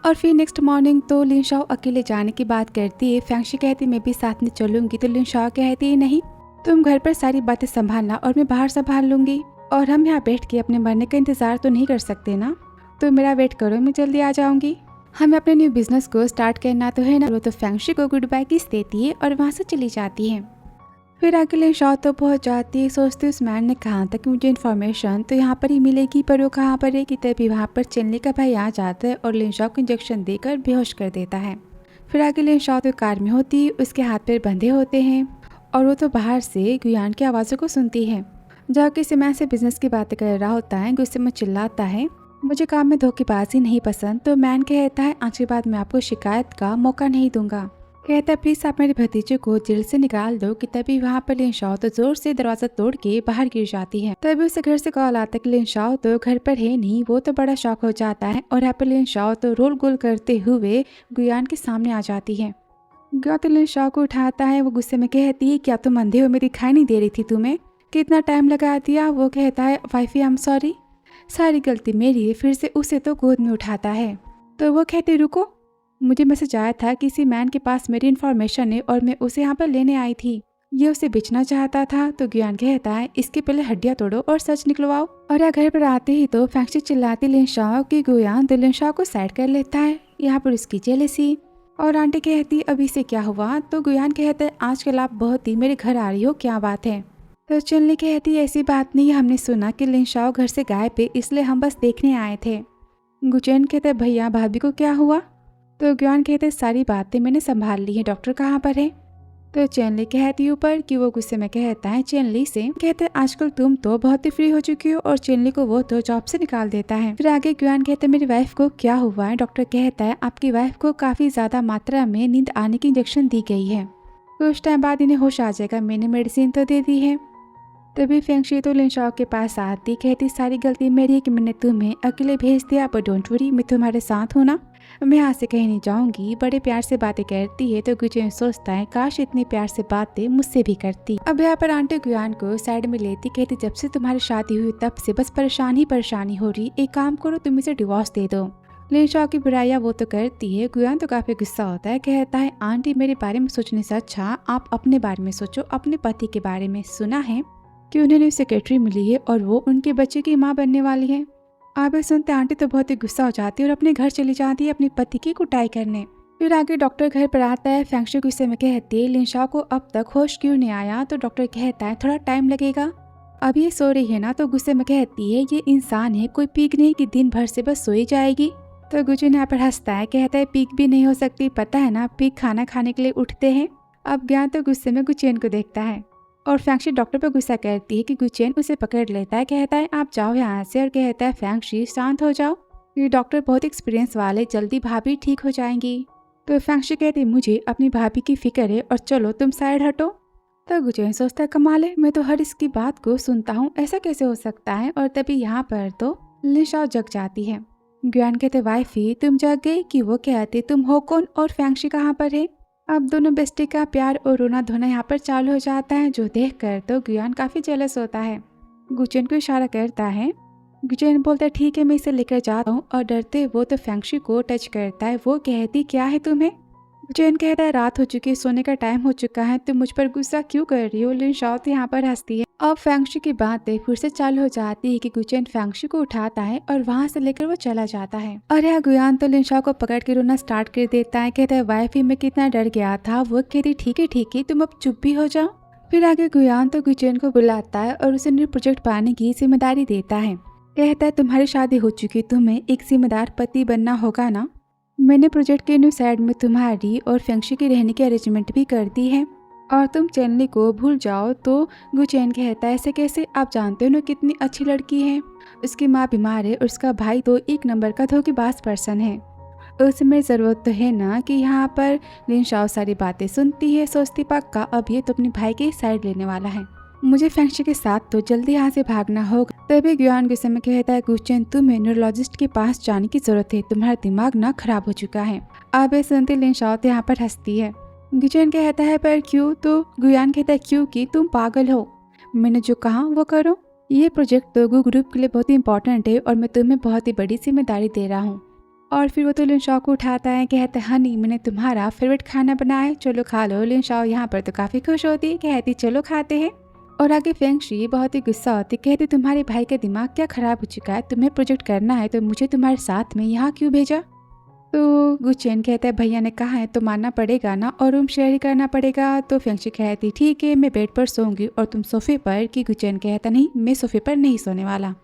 और फिर नेक्स्ट मॉर्निंग तो लिनशाओ अकेले जाने की बात करती है। फैंक्शी कहती मैं भी साथ में चलूंगी, तो लिनशाओ कहती है नहीं, तुम घर पर सारी बातें संभालना और मैं बाहर संभाल लूंगी, और हम यहाँ बैठ के अपने मरने का इंतजार तो नहीं कर सकते ना, तो मेरा वेट करो, मैं जल्दी आ जाऊंगी, हमें अपने न्यू बिजनेस को स्टार्ट करना तो है ना। वो तो फैंक्शी को गुड बाय किस देती है और वहाँ से चली जाती है। फिर आगे लिनशाओ तो पहुंच जाती है, सोचती उस मैन ने कहा था कि मुझे इन्फॉर्मेशन तो यहाँ पर ही मिलेगी, पर वो कहाँ पर है कि तभी वहाँ पर चेनली का भाई आ जाता है और लिनशाओ को इंजेक्शन देकर बेहोश कर देता है। फिर आगे लिनशाओ तो कार में होती है, उसके हाथ पैर बंधे होते हैं और वो तो बाहर से गुयान की आवाज़ों को सुनती है, जहाँ किसी मैन से बिजनेस की बातें कर रहा होता है। गुस्से में चिल्लाता है मुझे काम में धोखेबाजी नहीं पसंद, तो मैन कहता है आज के बाद मैं आपको शिकायत का मौका नहीं दूंगा, कहता है प्लीज आप मेरे भतीजे को जेल से निकाल दो। कि तभी वहाँ पर लिनशाओ तो जोर से दरवाजा तोड़ के बाहर गिर जाती है। तभी उसे घर से कॉल आता है कि लिनशाओ तो घर पर है नहीं। वो तो बड़ा शॉक हो जाता है और यहाँ पर लिनशाओ तो रोल गोल करते हुए गुयान के सामने आ जाती है। गुयान तो लिनशाओ को उठाता है, वो गुस्से में कहती है क्या तुम अंधे हो, मैं दिखाई नहीं दे रही थी तुम्हें, कितना टाइम लगा दिया। वो कहता है वाइफी आई एम सॉरी, सारी गलती मेरी है। फिर से उसे तो गोद में उठाता है, तो वो कहती रुको, मुझे मैसेज आया था किसी मैन के पास मेरी इन्फॉर्मेशन है और मैं उसे यहाँ पर लेने आई थी, ये उसे बेचना चाहता था। तो गुयान कहता है इसके पहले हड्डियाँ तोड़ो और सच निकलवाओ। और यहाँ घर पर आते ही तो फैंक्शी चिल्लाती लिनशाओ की गुयान तो लिनशाओ को साइड कर लेता है, यहाँ पर उसकी जेलसी। और आंटी कहती अभी से क्या हुआ, तो गुयान कहता है आजकल आप बहुत ही मेरे घर आ रही हो, क्या बात है। तो चेनली कहती ऐसी बात नहीं, हमने सुना कि लिनशाओ घर से गायब है, इसलिए हम बस देखने आए थे। गुचेन कहते भैया भाभी को क्या हुआ, तो गुयान कहते सारी बातें मैंने संभाल ली है, डॉक्टर कहाँ पर है। तो चेनली कहती ऊपर कि वो गुस्से में कहता है चेनली से, कहते आजकल तुम तो बहुत ही फ्री हो चुकी हो, और चेनली को वो तो जॉब से निकाल देता है। फिर आगे गुयान कहते मेरी वाइफ को क्या हुआ है। डॉक्टर कहता है आपकी वाइफ को काफी ज्यादा मात्रा में नींद आने की इंजेक्शन दी गई है, कुछ टाइम बाद इन्हें होश आ जाएगा, मैंने मेडिसिन तो दे दी है। तभी फैंक्शी तो लिनशाओ के पास आती, कहती सारी गलती मेरी है कि मैंने तुम्हें अकेले भेज दिया, पर डोंट वरी मैं तुम्हारे साथ हूँ ना, मैं यहाँ से कहीं नहीं जाऊंगी। बड़े प्यार से बातें करती है, तो गुचेन सोचता है काश इतनी प्यार से बातें मुझसे भी करती। अब यहाँ पर आंटी गुयान को साइड में लेती, कहती जब से तुम्हारी शादी हुई तब से बस परेशान ही परेशानी हो रही, एक काम करो तुम इसे डिवोर्स दे दो। लिनशाओ की बुराइयां वो तो करती है। गुयान तो काफी गुस्सा होता है, कहता है आंटी मेरे बारे में सोचने से अच्छा आप अपने बारे में सोचो, अपने पति के बारे में। सुना है कि उन्हें सेक्रेटरी मिली है और वो उनके बच्चे की माँ बनने वाली है। आप सुनते आंटी तो बहुत ही गुस्सा हो जाती है और अपने घर चली जाती है अपने पति की कुटाई करने। फिर आगे डॉक्टर घर पर आता है, फैंक्शी गुस्से में कहती है लिनशाओ को अब तक होश क्यों नहीं आया। तो डॉक्टर कहता है थोड़ा टाइम लगेगा, अब ये सो रही है ना। तो गुस्से में कहती है ये इंसान है, कोई पीक नहीं कि दिन भर से बस सोई जाएगी। तो गुचेन यहाँ पर हंसता है, कहता है पीक भी नहीं हो सकती, पता है ना पीक खाना खाने के लिए उठते हैं। अब ज्ञान तो गुस्से में गुचेन को देखता है और फैंक्शी डॉक्टर पर गुस्सा करती है कि गुचेन उसे पकड़ लेता है, कहता है आप जाओ यहाँ से। और कहता है फैंक्शी शांत हो जाओ, ये डॉक्टर बहुत एक्सपीरियंस वाले, जल्दी भाभी ठीक हो जाएंगी। तो फैंक्शी कहती है मुझे अपनी भाभी की फिक्र है और चलो तुम साइड हटो। तो गुचेन सोचता है कमाल है, मैं तो हर इसकी बात को सुनता हूँ, ऐसा कैसे हो सकता है। और तभी यहाँ पर तो लिनशाओ जग जाती है। ज्ञान कहते वाइफी तुम जग गई, कि वो कहते तुम हो कौन और फैंक्शी कहाँ पर है। अब दोनों बेस्टी का प्यार और रोना धोना यहाँ पर चालू हो जाता है, जो देखकर तो गुयान काफी जेलस होता है। गुचेन को इशारा करता है, गुचेन बोलता है ठीक है मैं इसे लेकर जाता हूँ। और डरते वो तो फैंक्शी को टच करता है, वो कहती क्या है तुम्हें। गुचेन कहता है रात हो चुकी है, सोने का टाइम हो चुका है, तुम मुझ पर गुस्सा क्यों कर रही हो। लिन शाओ तो यहाँ पर हंसती है। अब फैंगशी की बातें फिर से चालू हो जाती है कि गुचेन फैंगशी को उठाता है और वहाँ से लेकर वो चला जाता है। और यहाँ गुयान तो लिन शाओ को पकड़ के रोना स्टार्ट कर देता है। कहता है वाइफ ही मैं कितना डर गया था। वो कहती ठीक है तुम अब चुप भी हो जाओ। फिर आगे गुयान तो गुचेन को बुलाता है और उसे न्यू प्रोजेक्ट पाने की जिम्मेदारी देता है। कहता है तुम्हारी शादी हो चुकी, तुम्हें एक जिम्मेदार पति बनना होगा ना। मैंने प्रोजेक्ट के न्यू साइड में तुम्हारी और फैंगशी की रहने की अरेंजमेंट भी कर दी है और तुम चेनली को भूल जाओ। तो गुचेन कहता है ऐसे कैसे, आप जानते हो ना कितनी अच्छी लड़की है। उसकी माँ बीमार है और उसका भाई तो एक नंबर का धोखेबाज पर्सन है। उसमें ज़रूरत तो है ना कि यहाँ पर लिन शाओ सारी बातें सुनती है, सोचती पक्का अब ये तो अपने भाई की साइड लेने वाला है। मुझे फैंगशी के साथ तो जल्दी यहाँ से भागना होगा। तभी गुयान गुस्से में कहता है गुचेन तुम्हें न्यूरोलॉजिस्ट के पास जाने की जरूरत है, तुम्हारा दिमाग ना खराब हो चुका है। अब ये सुनते लिन शाओ तो यहाँ पर हंसती है। गुचेन कहता है पर क्यों। तो गुयान कहता है क्योंकि तुम पागल हो, मैंने जो कहा वो करो। ये प्रोजेक्ट तो गु ग्रुप के लिए बहुत ही इंपॉर्टेंट है और मैं तुम्हें बहुत ही बड़ी जिम्मेदारी दे रहा हूँ। और फिर वो तो लिन शाओ को उठाता है। कहता है हनी मैंने तुम्हारा फेवरेट खाना बनाया है, चलो खा लो। लिन शाओ यहाँ पर तो काफी खुश होती है, कहती चलो खाते हैं। और आगे फैंगशी बहुत ही गुस्सा होती, कहती तुम्हारे भाई का दिमाग क्या खराब हो चुका है, तुम्हें प्रोजेक्ट करना है तो मुझे तुम्हारे साथ में यहाँ क्यों भेजा। तो गुचेन कहता है भैया ने कहा है तो मानना पड़ेगा ना, और रूम शेयर ही करना पड़ेगा। तो फैंगशी कहती ठीक है मैं बेड पर सोऊंगी और तुम सोफे पर। कि गुचेन कहता नहीं मैं सोफे पर नहीं सोने वाला,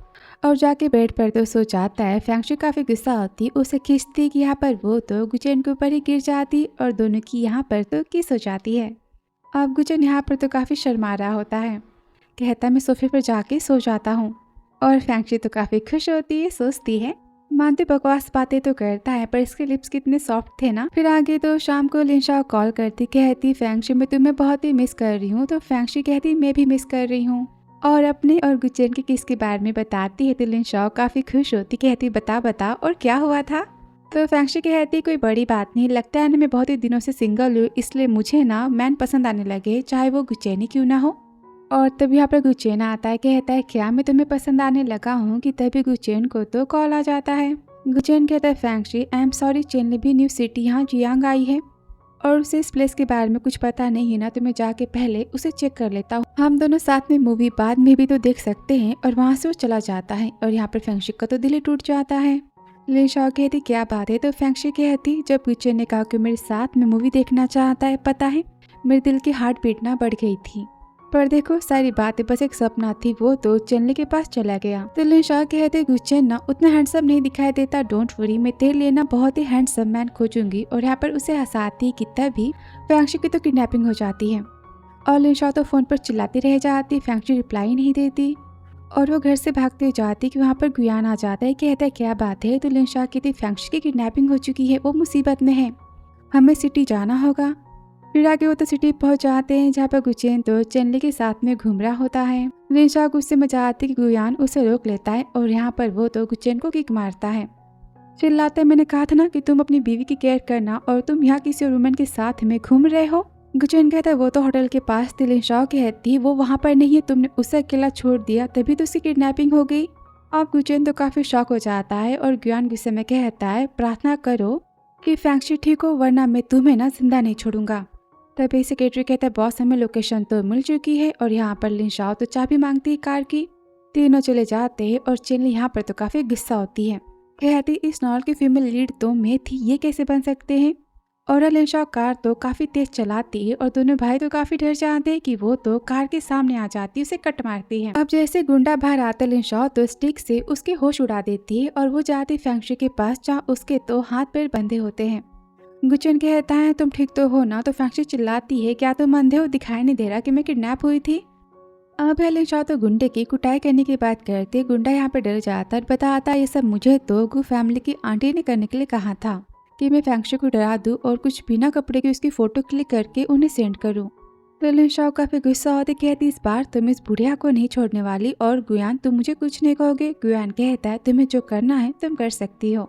और जाके बेड पर तो सो जाता है। फैंगशी काफी गुस्सा होती, उसे खींचती कि यहाँ पर वो तो गुचेन के ऊपर ही गिर जाती और दोनों की यहाँ पर तो किस हो जाती है। अब गुचेन यहाँ पर तो काफी शर्मा रहा होता है, कहता मैं सोफे पर जाके सो जाता हूँ। और फैंगशी तो काफी खुश होती है, सोचती है मानते बकवास बातें तो करता है पर इसके लिप्स कितने सॉफ्ट थे ना। फिर आगे तो शाम को लिन शाओ कॉल करती, कहती फैंगशी मैं तुम्हें बहुत ही मिस कर रही हूँ। तो फैंगशी कहती मैं भी मिस कर रही हूँ और अपने और गुचेन के किस के बारे में बताती है। तो लिन शाओ काफी खुश होती, कहती बता और क्या हुआ था। तो फैंगशी कहती कोई बड़ी बात नहीं, लगता है ना मैं बहुत ही दिनों से सिंगल हूँ इसलिए मुझे ना मैन पसंद आने लगे चाहे वो गुचेन ही क्यों ना हो। और तभी यहाँ पर गुचेन आता है, कहता है क्या मैं तुम्हें पसंद आने लगा हूँ। कि तभी गुचेन को तो कॉल आ जाता है। गुचेन कहता है फैंगशी आई एम सॉरी चेनली भी न्यू सिटी यहाँ जियांग आई है और उसे इस प्लेस के बारे में कुछ पता नहीं है ना, तो मैं जाके पहले उसे चेक कर लेता हूँ, हम दोनों साथ में मूवी बाद में भी तो देख सकते हैं। और वहाँ से वो चला जाता है और यहाँ पर फैंगशी का तो दिल ही टूट जाता है। लिन शाओ कहती क्या बात है। तो फैंगशी कहती जब गुचेन ने कहा कि मेरे साथ में मूवी देखना चाहता है, पता है मेरे दिल की हार्ट बीट ना बढ़ गई थी, पर देखो सारी बातें बस एक सपना थी, वो तो चेनली के पास चला गया। तो लिन शाओ कहते गुचेन ना उतना हैंडसम नहीं दिखाई देता, डोंट वरी मैं तेरे लिए ना बहुत ही हैंडसम मैन खोजूंगी। और यहाँ पर उसे हंसाती कि तभी फैंगशी की तो किडनैपिंग हो जाती है और लिन शाओ तो फोन पर चिल्लाती रह जाती, फैंगशी रिप्लाई नहीं देती और वो घर से भागते हो जाती कि वहाँ पर गुयान आ जाता है, कहता है क्या बात है। तो लिन शाओ कहती फैंगशी की किडनैपिंग हो चुकी है, वो मुसीबत में है, हमें सिटी जाना होगा। फिर आगे वो तो सिटी पहुंच जाते हैं जहाँ पर गुचेन तो चेनली के साथ में घूम रहा होता है। लिन शाओ गुस्से में जाती कि गुयान उसे रोक लेता है और यहाँ पर वो तो गुचेन को किक मारता है, चिल्लाते मैंने कहा था ना कि तुम अपनी बीवी की केयर करना और तुम यहाँ किसी और वुमेन के साथ में घूम रहे हो। गुचेन कहता है वो तो होटल के पास थी। लिन शाओ कहती वो वहाँ पर नहीं है, तुमने उसे अकेला छोड़ दिया तभी तो उसकी किडनैपिंग हो गई। अब गुचेन तो काफी शॉक हो जाता है और गुयान गुस्से में कहता है प्रार्थना करो कि फैंगशी ठीक हो वरना मैं तुम्हें ना जिंदा नहीं छोड़ूंगा। तभी सेक्रेटरी कहता है बॉस हमें लोकेशन तो मिल चुकी है। और यहाँ पर लिन शाओ तो चाबी मांगती है कार की, तीनों चले जाते हैं और चेनली यहाँ पर तो काफी गुस्सा होती है, कहती इस नॉवल की फीमेल लीड तो मैं थी, ये कैसे बन सकते हैं। और लिन शाओ कार तो काफी तेज चलाती है और दोनों भाई तो काफी डर जाते हैं कि वो तो कार के सामने आ जाती है, उसे कट मारती है। अब जैसे गुंडा बाहर आता लिन शाओ तो स्टिक से उसके होश उड़ा देती है और वो जाती फैंगशी के पास जहाँ उसके तो हाथ पैर बंधे होते हैं। गुचेन कहता है तुम ठीक तो हो ना। तो फैंगशी चिल्लाती है क्या तुम अंधे हो, दिखाई नहीं दे रहा कि मैं किडनैप हुई थी। अब लिन शाओ तो गुंडे की कुटाई करने की बात करते, गुंडा यहाँ पे डर जाता और बताता ये सब मुझे तो गु फैमिली की आंटी ने करने के लिए कहा था कि मैं फैंगशी को डरा दूं और कुछ बिना कपड़े की उसकी फोटो क्लिक करके उन्हें सेंड करूं। तो लिन शाओ काफी गुस्सा होते, कहती इस बार तुम इस बुढ़िया को नहीं छोड़ने वाली और गुयान तुम मुझे कुछ नहीं कहोगे। गुयान कहता है तुम्हें जो करना है तुम कर सकती हो।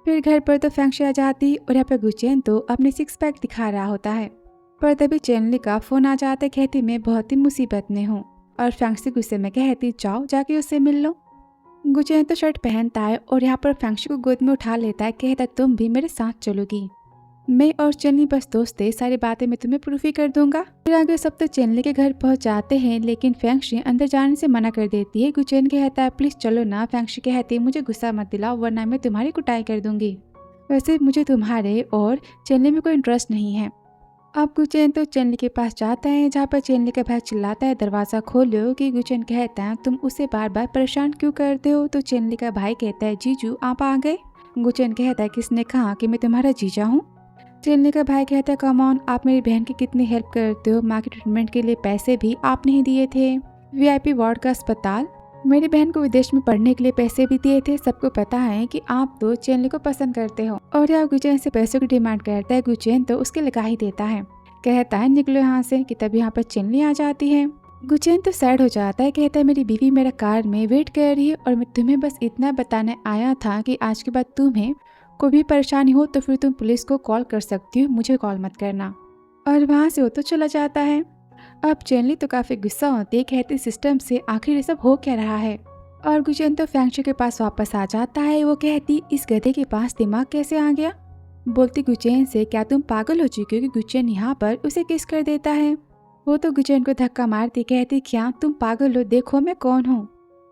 फिर घर पर तो फैंगशी आ जाती और यहाँ पर गुचेन तो अपने सिक्स पैक दिखा रहा होता है, पर तभी चेनली का फोन आ जाता है, कहती मैं बहुत ही मुसीबत में हूँ। और फैंगशी गुस्से में कहती जाओ जाके उससे मिल लो। गुचेन तो शर्ट पहनता है और यहाँ पर फैंगशी को गोद में उठा लेता है, कहता तुम भी मेरे साथ चलोगी। मैं और चेनली बस दोस्त थे, सारी बातें मैं तुम्हें प्रूफ ही कर दूंगा। फिर आगे सब तो चेनली के घर पहुंच जाते हैं, लेकिन फेंगशी अंदर जाने से मना कर देती है। गुचेन कहता है प्लीज चलो ना। फेंगशी कहती है मुझे गुस्सा मत दिलाओ वरना मैं तुम्हारी कुटाई कर दूंगी। वैसे मुझे तुम्हारे और चेनली में कोई इंटरेस्ट नहीं है। अब गुचेन तो चेनली के पास जाता है, जहाँ पर चेनली का भाई चिल्लाता है दरवाजा खोलो। कि गुचेन कहता है तुम उसे बार बार परेशान क्यों करते हो। तो चेनली का भाई कहता है जीजू आप आ गए। गुचेन कहता है किसने कहा कि मैं तुम्हारा जीजा हूँ। चेनली का भाई कहता है कम ऑन, आप मेरी बहन की कितनी हेल्प करते हो, माँ के ट्रीटमेंट के लिए पैसे भी आप नहीं दिए थे, VIP वार्ड का अस्पताल, मेरी बहन को विदेश में पढ़ने के लिए पैसे भी दिए थे। सबको पता है कि आप तो चेनली को पसंद करते हो। और जब गुचेन से पैसों की डिमांड करता है, गुचेन तो उसके लगा ही देता है, कहता है निकलो यहाँ से। कि तब यहाँ पर चेनली आ जाती है। गुचेन तो सैड हो जाता है, कहता है मेरी बीवी मेरा कार में वेट कर रही है और मैं तुम्हें बस इतना बताने आया था कि आज के बाद तुम्हें कोई भी परेशानी हो तो फिर तुम पुलिस को कॉल कर सकती हो, मुझे कॉल मत करना। और वहाँ से वो तो चला जाता है। अब चेनली तो काफी गुस्सा होती है, कहती सिस्टम से आखिर ये सब हो क्या रहा है। और गुचेन तो फेंगशी के पास वापस आ जाता है। वो कहती इस गधे के पास दिमाग कैसे आ गया। बोलती गुचेन से क्या तुम पागल हो चुकी हो। कि गुचेन यहाँ पर उसे किस कर देता है। वो तो गुचेन को धक्का मारती, कहती क्या तुम पागल हो, देखो मैं कौन हूँ।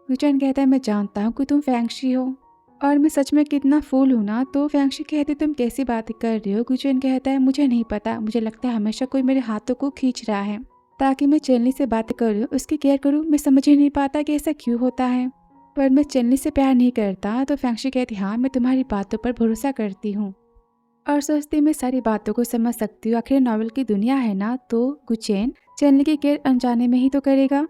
गुचेन कहता है मैं जानता हूँ कि तुम फेंगशी हो और मैं सच में कितना फूल हूँ ना। तो फेंगशी कहती तुम कैसी बातें कर रही हो। गुचेन कहता है मुझे नहीं पता, मुझे लगता है हमेशा कोई मेरे हाथों को खींच रहा है ताकि मैं चेनली से बातें करूँ, उसकी केयर करूँ। मैं समझ ही नहीं पाता कि ऐसा क्यों होता है, पर मैं चेनली से प्यार नहीं करता। तो फेंगशी कहती हाँ मैं तुम्हारी बातों पर भरोसा करती हूँ और सोचती मैं सारी बातों को समझ सकती हूँ, आखिर नॉवल की दुनिया है ना। तो गुचेन चेनली की केयर अनजाने में ही तो करेगा,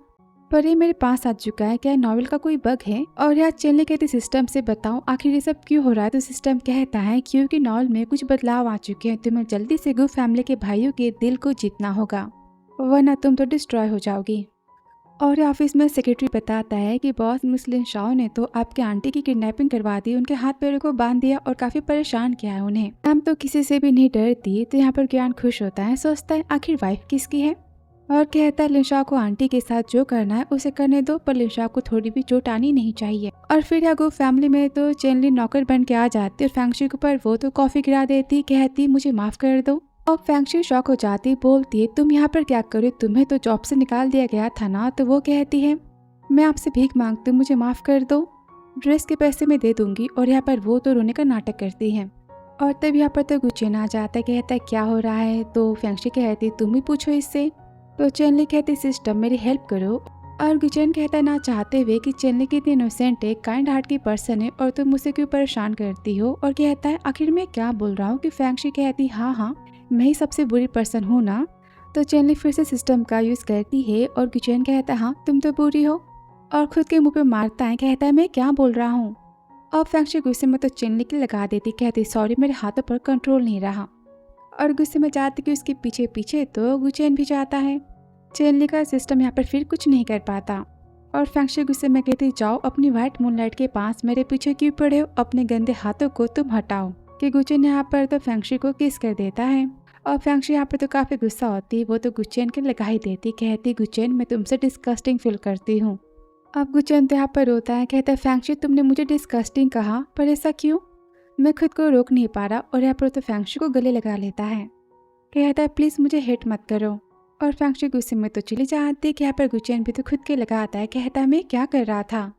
पर ये मेरे पास आ चुका है, क्या नॉवल का कोई बग है। और यार चेनली कहती सिस्टम से बताओ आखिर ये सब क्यों हो रहा है। तो सिस्टम कहता है क्योंकि नॉवल में कुछ बदलाव आ चुके हैं, तुम्हें जल्दी से गु फैमिली के भाइयों के दिल को जीतना होगा वरना तुम तो डिस्ट्रॉय हो जाओगी। और ऑफिस में सेक्रेटरी बताता है कि बॉस मिस लिन शाओ ने तो आपके आंटी की किडनैपिंग करवा दी, उनके हाथ पैरों को बांध दिया और काफी परेशान किया है उन्हें। हम तो किसी से भी नहीं डरती। तो यहाँ पर ज्ञान खुश होता है, सोचता है आखिर वाइफ किसकी है और कहता है लिनशाओ को आंटी के साथ जो करना है उसे करने दो, पर लिनशाओ को थोड़ी भी चोट आनी नहीं चाहिए। और फिर यागो फैमिली में तो चेनली नौकर बन के आ जाती और फेंगशी के ऊपर वो तो कॉफी गिरा देती, कहती मुझे माफ कर दो। और फेंगशी शॉक हो जाती, बोलती है तुम यहाँ पर क्या करो, तुम्हें तो जॉब से निकाल दिया गया था ना। तो वो कहती है मैं आपसे भीख मांगती हूँ, मुझे माफ कर दो, ड्रेस के पैसे मैं दे दूंगी। और यहाँ पर वो तो रोने का नाटक करती है। और तब यहाँ पर तो गुचेन आ जाता है, कहता है क्या हो रहा है। तो फेंगशी कहती तुम ही पूछो इससे। तो चेनली कहती सिस्टम मेरी हेल्प करो। और गुचेन कहता है ना चाहते हुए कि चेनली कितनी इनोसेंट है, काइंड हार्ट की पर्सन है और तुम मुझसे क्यों परेशान करती हो। और कहता है आखिर मैं क्या बोल रहा हूँ। कि फेंगशी कहती हाँ हाँ मैं ही सबसे बुरी पर्सन हूँ ना। तो चेनली फिर से सिस्टम का यूज करती है और गुचेन कहता है हाँ तुम तो बुरी हो और खुद के मुंह पे मारता है, कहता है मैं क्या बोल रहा हूँ। और फेंगशी गुस्से में तो चेनली की लगा देती, कहती सॉरी मेरे हाथों पर कंट्रोल नहीं रहा। और गुस्से में जाती कि उसके पीछे पीछे तो गुचेन भी जाता है। चेनली का सिस्टम यहाँ पर फिर कुछ नहीं कर पाता। और फेंगशी गुस्से में कहती जाओ अपनी व्हाइट मूनलाइट के पास मेरे पीछे क्यों पड़े हो, अपने गंदे हाथों को तुम हटाओ। कि गुचेन यहाँ पर तो फेंगशी को किस कर देता है। और फेंगशी यहाँ पर तो काफी गुस्सा होती, वो तो गुचेन के लगा ही देती, कहती गुचेन मैं तुमसे डिस्कस्टिंग फील करती हूँ। अब गुचेन तो यहाँ पर रोता है, कहता है फेंगशी तुमने मुझे डिस्कस्टिंग कहा, पर ऐसा क्यों। मैं खुद को रोक नहीं पा रहा। और यहाँ पर तो फेंगशी को गले लगा लेता है, कहता है प्लीज मुझे हिट मत करो। और फेंगशी गुस्से में तो चली जाती कि यहाँ पर गुचेन भी तो खुद के लगाता है, कहता है मैं क्या कर रहा था।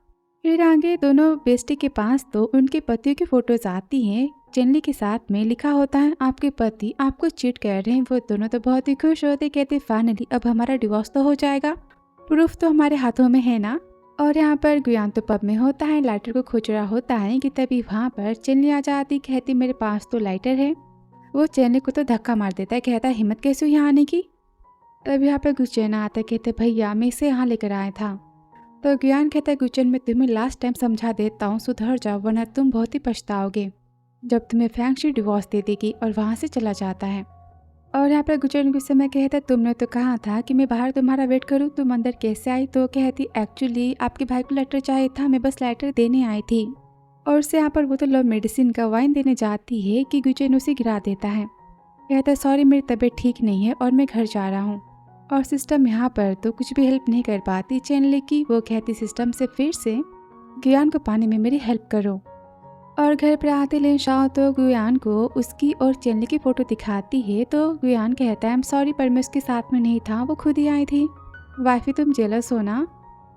फिर आगे दोनों बेस्टी के पास तो उनके पतियों की फोटोज आती हैं, चेनली के साथ में लिखा होता है आपके पति आपको चीट कर रहे हैं। वो दोनों तो बहुत ही खुश होते, कहते फाइनली अब हमारा डिवोर्स तो हो जाएगा, प्रूफ तो हमारे हाथों में है ना। और यहाँ पर गुयान तो पब में होता है, लाइटर को खोज रहा होता है कि तभी वहाँ पर चेनली आ जाती, कहती मेरे पास तो लाइटर है। वो चेनली को तो धक्का मार देता है, कहता है हिम्मत कैसे हुई यहाँ आने की। तब यहाँ पर गुचेन आता है, कहते भैया मैं इसे यहाँ लेकर आया था। तो गुयान कहता है गुचेन मैं तुम्हें लास्ट टाइम समझा देता हूँ, सुधर जाओ वरना तुम बहुत ही पछताओगे जब तुम्हें फेंगशी डिवोर्स दे देगी। और वहाँ से चला जाता है। और यहाँ पर गुचेन गुस्से में कहता तुमने तो कहा था कि मैं बाहर तुम्हारा वेट करूँ, तुम अंदर कैसे आई। तो कहती एक्चुअली आपके भाई को लेटर चाहिए था, मैं बस लेटर देने आई थी। और उससे यहाँ पर वो तो लव मेडिसिन का वाइन देने जाती है कि गुचेन उसे गिरा देता है, कहता है सॉरी मेरी तबीयत ठीक नहीं है और मैं घर जा रहा हूँ। और सिस्टम यहाँ पर तो कुछ भी हेल्प नहीं कर पाती चेनली की। वो कहती सिस्टम से फिर से ज्ञान को पाने में मेरी हेल्प करो। और घर पर आते लिन शाओ तो गुयान को उसकी और चेनली की फोटो दिखाती है तो गुयान कहता है, आई एम सॉरी पर मैं उसके साथ में नहीं था, वो खुद ही आई थी। वाइफी तुम जेलस हो ना?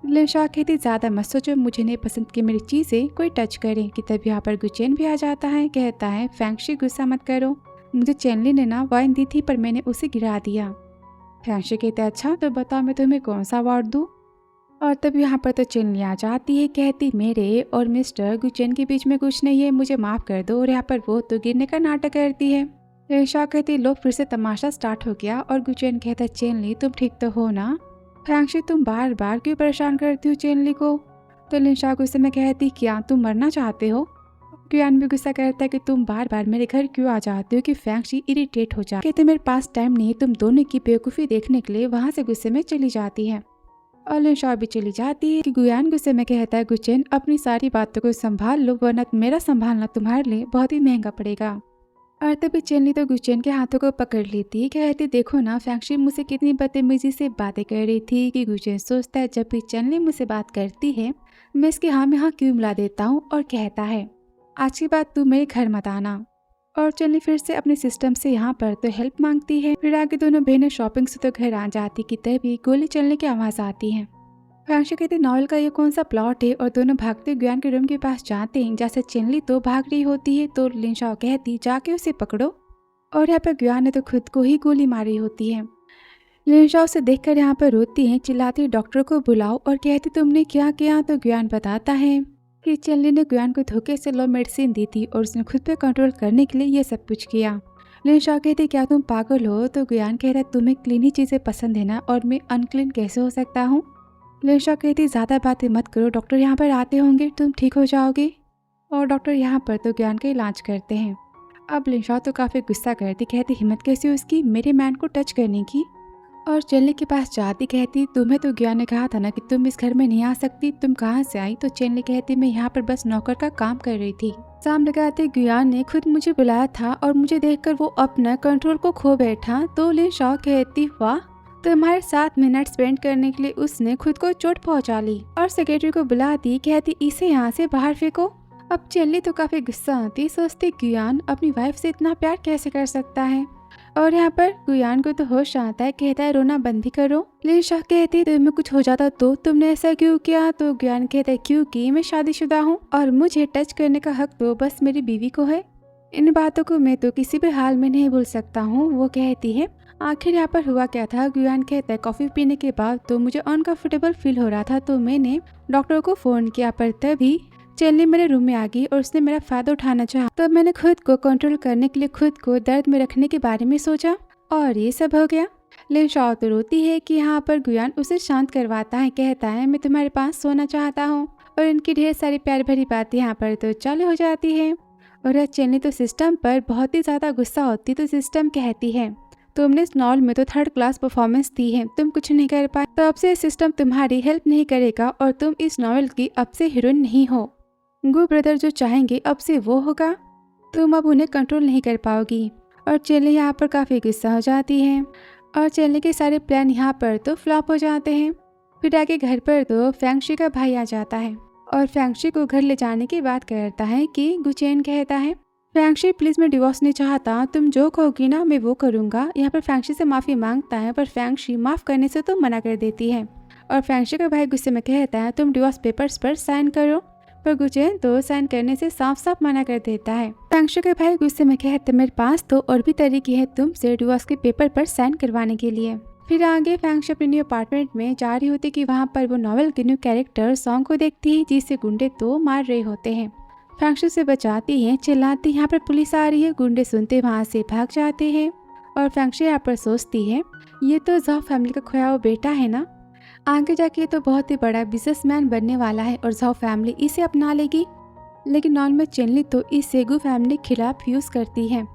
लिन शाओ कहती, ज़्यादा मत सोचो, मुझे नहीं पसंद कि मेरी चीज़ें कोई टच करे। कि तब यहाँ पर गुचेन भी आ जाता है, कहता है, फैंक्शी गुस्सा मत करो, मुझे चेनली ने ना वाइन दी थी पर मैंने उसे गिरा दिया। फैंक्शी कहते, अच्छा तो बताओ मैं तुम्हें कौन सा अवार्ड दूँ? और तब यहाँ पर तो चेनली आ जाती है, कहती, मेरे और मिस्टर गुचेन के बीच में कुछ नहीं है, मुझे माफ़ कर दो। और यहाँ पर वो तो गिरने का नाटक करती है। लिनशाओ कहती, लो फिर से तमाशा स्टार्ट हो गया। और गुचेन कहता है, चेनली तुम ठीक तो हो ना? फैंक्शी तुम बार बार क्यों परेशान करती हो चेनली को? तो लिनशाओ गुस्से में कहती, क्या तुम मरना चाहते हो? गुयान भी गुस्सा करता है कि तुम बार बार मेरे घर क्यों आ जाते हो। कि फैंक्शी इरिटेट हो जाती है, कहते मेरे पास टाइम नहीं, तुम दोनों की बेवकूफ़ी देखने के लिए वहाँ से गुस्से में चली जाती है। और लिनशाओ भी चली जाती है कि गुयान गुस्से में कहता है, गुचेन अपनी सारी बातों को संभाल लो वरना मेरा संभालना तुम्हारे लिए बहुत ही महंगा पड़ेगा। और तभी चेनली तो गुचेन के हाथों को पकड़ लेती है, कहती, देखो ना फैंक्शी मुझसे कितनी बदतमीजी से बातें कर रही थी। कि गुचेन सोचता है जब भी चेनली मुझसे बात करती है मैं इसके हाँ में हाँ क्यों मिला देता हूँ। और कहता है, आज की बात तू मेरे घर मत आना। और चेनली फिर से अपने सिस्टम से यहाँ पर तो हेल्प मांगती है। फिर आगे दोनों बहनें शॉपिंग से तो घर आ जाती कि तभी गोली चलने की आवाज़ आती है। फैंक्शी कहती, नॉवल का ये कौन सा प्लॉट है? और दोनों भागते गुयान के रूम के पास जाते हैं। जैसे चेनली तो भाग रही होती है तो लिनशाओ कहती, जाके उसे पकड़ो। और यहाँ पर गुयान ने तो खुद को ही गोली मारी होती है। लिनशाओ से देखकर यहाँ पर रोती है, चिल्लाती, डॉक्टर को बुलाओ। और कहती, तुमने क्या किया? तो गुयान बताता है कि चेनली ने गुयान को धोखे से लो मेडिसिन दी थी और उसने खुद पे कंट्रोल करने के लिए ये सब कुछ किया। लिनशाओ कहती, क्या तुम पागल हो? तो गुयान कह रहा है, तुम्हें क्लीन ही चीज़ें पसंद है ना, और मैं अनक्लीन कैसे हो सकता हूँ? लिनशाओ कहती, ज़्यादा बातें मत करो, डॉक्टर यहाँ पर आते होंगे, तुम ठीक हो जाओगे। और डॉक्टर यहाँ पर तो गुयान का इलाज करते हैं। अब लिनशाओ तो काफ़ी गुस्सा करती, कहती, हिम्मत कैसी हो उसकी मेरे मैन को टच करने की। और चेनली के पास जाती, कहती, तुम्हें तो गुयान ने कहा था ना कि तुम इस घर में नहीं आ सकती, तुम कहाँ से आई? तो चेनली कहती, मैं यहाँ पर बस नौकर का काम कर रही थी। सामने लगाते गुयान ने खुद मुझे बुलाया था और मुझे देखकर वो अपना कंट्रोल को खो बैठा। तो लिनशाओ कहती, वाह, तुम्हारे साथ मिनट स्पेंड करने के लिए उसने खुद को चोट पहुंचा ली। और सेक्रेटरी को बुलाती, कहती, इसे यहाँ से बाहर फेंको। अब चेनली तो काफी गुस्सा आती, सोचती गुयान अपनी वाइफ से इतना प्यार कैसे कर सकता है। और यहाँ पर गुयान को तो होश आता है, कहता है, रोना बंद ही करो। लिनशाओ कहती, तुम्हें कुछ हो जाता तो तुमने ऐसा क्यों किया? तो गुयान कहता है, क्योंकि मैं शादीशुदा हूँ और मुझे टच करने का हक तो बस मेरी बीवी को है। इन बातों को मैं तो किसी भी हाल में नहीं भूल सकता हूँ। वो कहती है, आखिर यहाँ पर हुआ क्या था? गुयान कहता है, कॉफी पीने के बाद तो मुझे अनकंफर्टेबल फील हो रहा था तो मैंने डॉक्टर को फोन किया, पर तभी चेनली मेरे रूम में आ गई और उसने मेरा फायदा उठाना चाहा। तो मैंने खुद को कंट्रोल करने के लिए खुद को दर्द में रखने के बारे में सोचा और ये सब हो गया। लिनशाओ तो रोती है कि यहाँ पर गुयान उसे शांत करवाता है, कहता है, मैं तुम्हारे पास सोना चाहता हूँ। और इनकी ढेर सारी प्यार भरी बातें यहाँ पर तो चालू हो जाती है। और चेनली तो सिस्टम पर बहुत ही ज़्यादा गुस्सा होती, तो सिस्टम कहती है, तुमने इस नॉवल में तो थर्ड क्लास परफॉर्मेंस दी है, तुम कुछ नहीं कर पाए, तो अब से सिस्टम तुम्हारी हेल्प नहीं करेगा और तुम इस नॉवल की अब से हीरोइन नहीं हो। गु ब्रदर जो चाहेंगे अब से वो होगा, तुम अब उन्हें कंट्रोल नहीं कर पाओगी। और चेनली यहाँ पर काफ़ी गुस्सा हो जाती है और चेनली के सारे प्लान यहाँ पर तो फ्लॉप हो जाते हैं। फिर आगे घर पर तो फैंक्शी का भाई आ जाता है और फैंक्शी को घर ले जाने की बात करता है कि गुचेन कहता है, फैंक्शी प्लीज़ मैं डिवोर्स नहीं चाहता, तुम जो कहोगी ना मैं वो करूँगा। यहाँ पर फैंक्शी से माफ़ी मांगता है पर फैंक्शी माफ़ करने से तो मना कर देती है। और फैंक्शी का भाई गुस्से में कहता है, तुम डिवोर्स पेपर्स पर साइन करो, पर गुचेन तो साइन करने से साफ साफ मना कर देता है। फैंक्शी के भाई गुस्से में कहते, मेरे पास तो और भी तरीके हैं तुमसे डिवोर्स के पेपर पर साइन करवाने के लिए। फिर आगे फैंक्शी अपने न्यू अपार्टमेंट में जा रही होती कि वहाँ पर वो नॉवल के न्यू कैरेक्टर सॉन्ग को देखती है जिसे गुंडे तो मार रहे होते हैं। फैंक्शी से बचाती है, चिल्लाती, यहाँ पर पुलिस आ रही है। गुंडे सुनते वहाँ से भाग जाते हैं और फैंक्शी यहाँ पर सोचती है, ये तो ज़ाओ फैमिली का खोया हुआ बेटा है ना, आगे जाके तो बहुत ही बड़ा बिजनेसमैन बनने वाला है और ज़ाओ फैमिली इसे अपना लेगी। लेकिन नॉल में चेनली तो इस सेगू फैमिली के खिलाफ यूज़ करती है,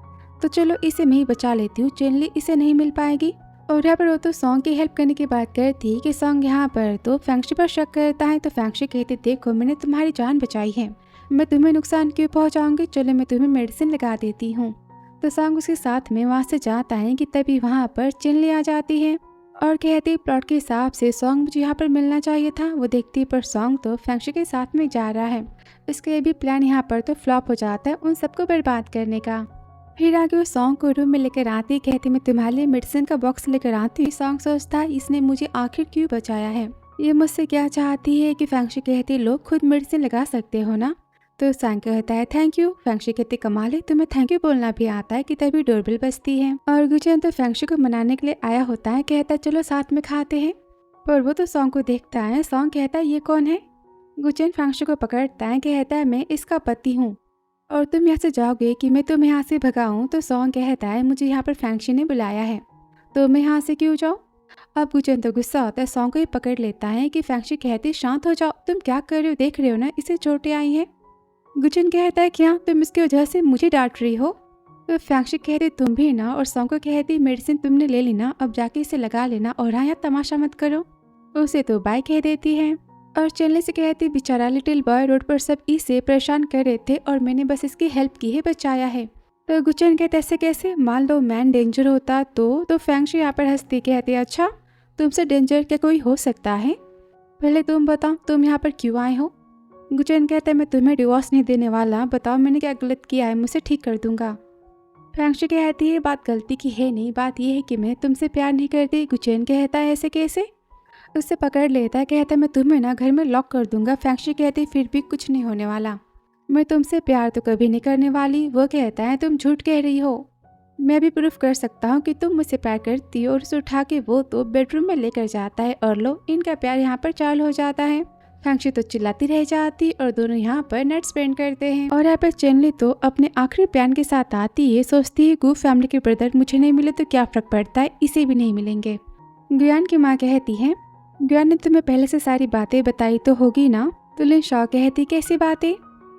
तो चलो इसे मैं ही बचा लेती हूँ, चेनली इसे नहीं मिल पाएगी। और यहाँ पर वो तो सॉन्ग की हेल्प करने की बात करती है कि सॉन्ग यहाँ पर तो फैंक्शी पर शक करता है। तो फैंक्शी कहती, देखो मैंने तुम्हारी जान बचाई है, मैं तुम्हें नुकसान क्यों पहुँचाऊँगी, चलो मैं तुम्हें मेडिसिन लगा देती हूँ। तो सॉन्ग उसके साथ में वहाँ से जाता है कि तभी वहाँ पर चेनली आ जाती है और कहती प्लॉट के हिसाब से सॉन्ग मुझे यहाँ पर मिलना चाहिए था। वो देखती पर सॉन्ग तो फैंक्शी के साथ में जा रहा है। उसका ये भी प्लान यहाँ पर तो फ्लॉप हो जाता है उन सबको बर्बाद करने का। फिर आगे वो सॉन्ग को रूम में लेकर आती, कहती मैं तुम्हारे लिए मेडिसिन का बॉक्स लेकर आती हूँ। सॉन्ग सोचता इसने मुझे आखिर क्यों बचाया है, ये मुझसे क्या चाहती है कि फैंक्शी कहती लोग खुद मेडिसिन लगा सकते हो ना। तो सॉन्ग कहता है थैंक यू। फैंक्शी कहती कमाल है, तुम्हें थैंक यू बोलना भी आता है कि तभी डोरबेल बजती है और गुचेन तो फैंक्शी को मनाने के लिए आया होता है। कहता है चलो साथ में खाते हैं, पर वो तो सॉन्ग को देखता है। सॉन्ग कहता है ये कौन है। गुचेन फैंक्शी को पकड़ता है, कहता है मैं इसका पति हूँ और तुम यहाँ से जाओगे कि मैं तुम्हें यहाँ से भगाऊं। तो सॉन्ग कहता है मुझे यहाँ पर फैंक्शी ने बुलाया है तो मैं यहाँ से क्यों जाऊँ। अब गुचेन तो गुस्सा होता है, सॉन्ग को ही पकड़ लेता है कि फैंक्शी कहती शांत हो जाओ, तुम क्या कर रहे हो, देख रहे हो ना इसे चोटें आई हैं। गुचेन कहता है क्या तुम इसकी वजह से मुझे डांट रही हो। तो फैंक्शी कहती तुम भी ना, और सॉन्ग को कहती मेडिसिन तुमने ले ली ना, अब जाके इसे लगा लेना और हाँ यहाँ तमाशा मत करो। उसे तो बाय कह देती है और चलने से कहती बेचारा लिटिल बॉय रोड पर सब इसे परेशान कर रहे थे और मैंने बस इसकी हेल्प की है, बचाया है। तो गुचेन कहते ऐसे कैसे, मान लो मैन डेंजर होता तो फैंक्शी यहाँ पर हंसती कहती अच्छा तुमसे डेंजर क्या कोई हो सकता है, पहले तुम बताओ तुम यहाँ पर क्यों आए हो। गुचेन कहता है मैं तुम्हें डिवोर्स नहीं देने वाला, बताओ मैंने क्या गलत किया है, मुझसे ठीक कर दूंगा। फैंक्शी कहती है बात गलती की है नहीं, बात यह है कि मैं तुमसे प्यार नहीं करती। गुचेन कहता है ऐसे कैसे। उससे पकड़ लेता है, कहता है मैं तुम्हें ना घर में लॉक कर दूंगा। फैंक्शी कहती फिर भी कुछ नहीं होने वाला, मैं तुमसे प्यार तो कभी नहीं करने वाली। वो कहता है तुम झूठ कह रही हो, मैं भी प्रूफ कर सकता हूँ कि तुम मुझसे प्यार करती हो। और उसे उठा के वो तो बेडरूम में लेकर जाता है और लो इनका प्यार यहाँ पर चालू हो जाता है। फैंक्शी तो चिल्लाती रह जाती और दोनों यहाँ पर नाइट स्पेंड करते हैं। और यहाँ पर चेनली तो अपने आखिरी प्लान के साथ आती है, सोचती है गू फैमिली के ब्रदर मुझे नहीं मिले तो क्या फर्क पड़ता है, इसे भी नहीं मिलेंगे। गुयान की माँ कहती है गुयान ने तुम्हें पहले से सारी बातें बताई तो होगी ना। तो लिन शॉ कहती कैसी बातें।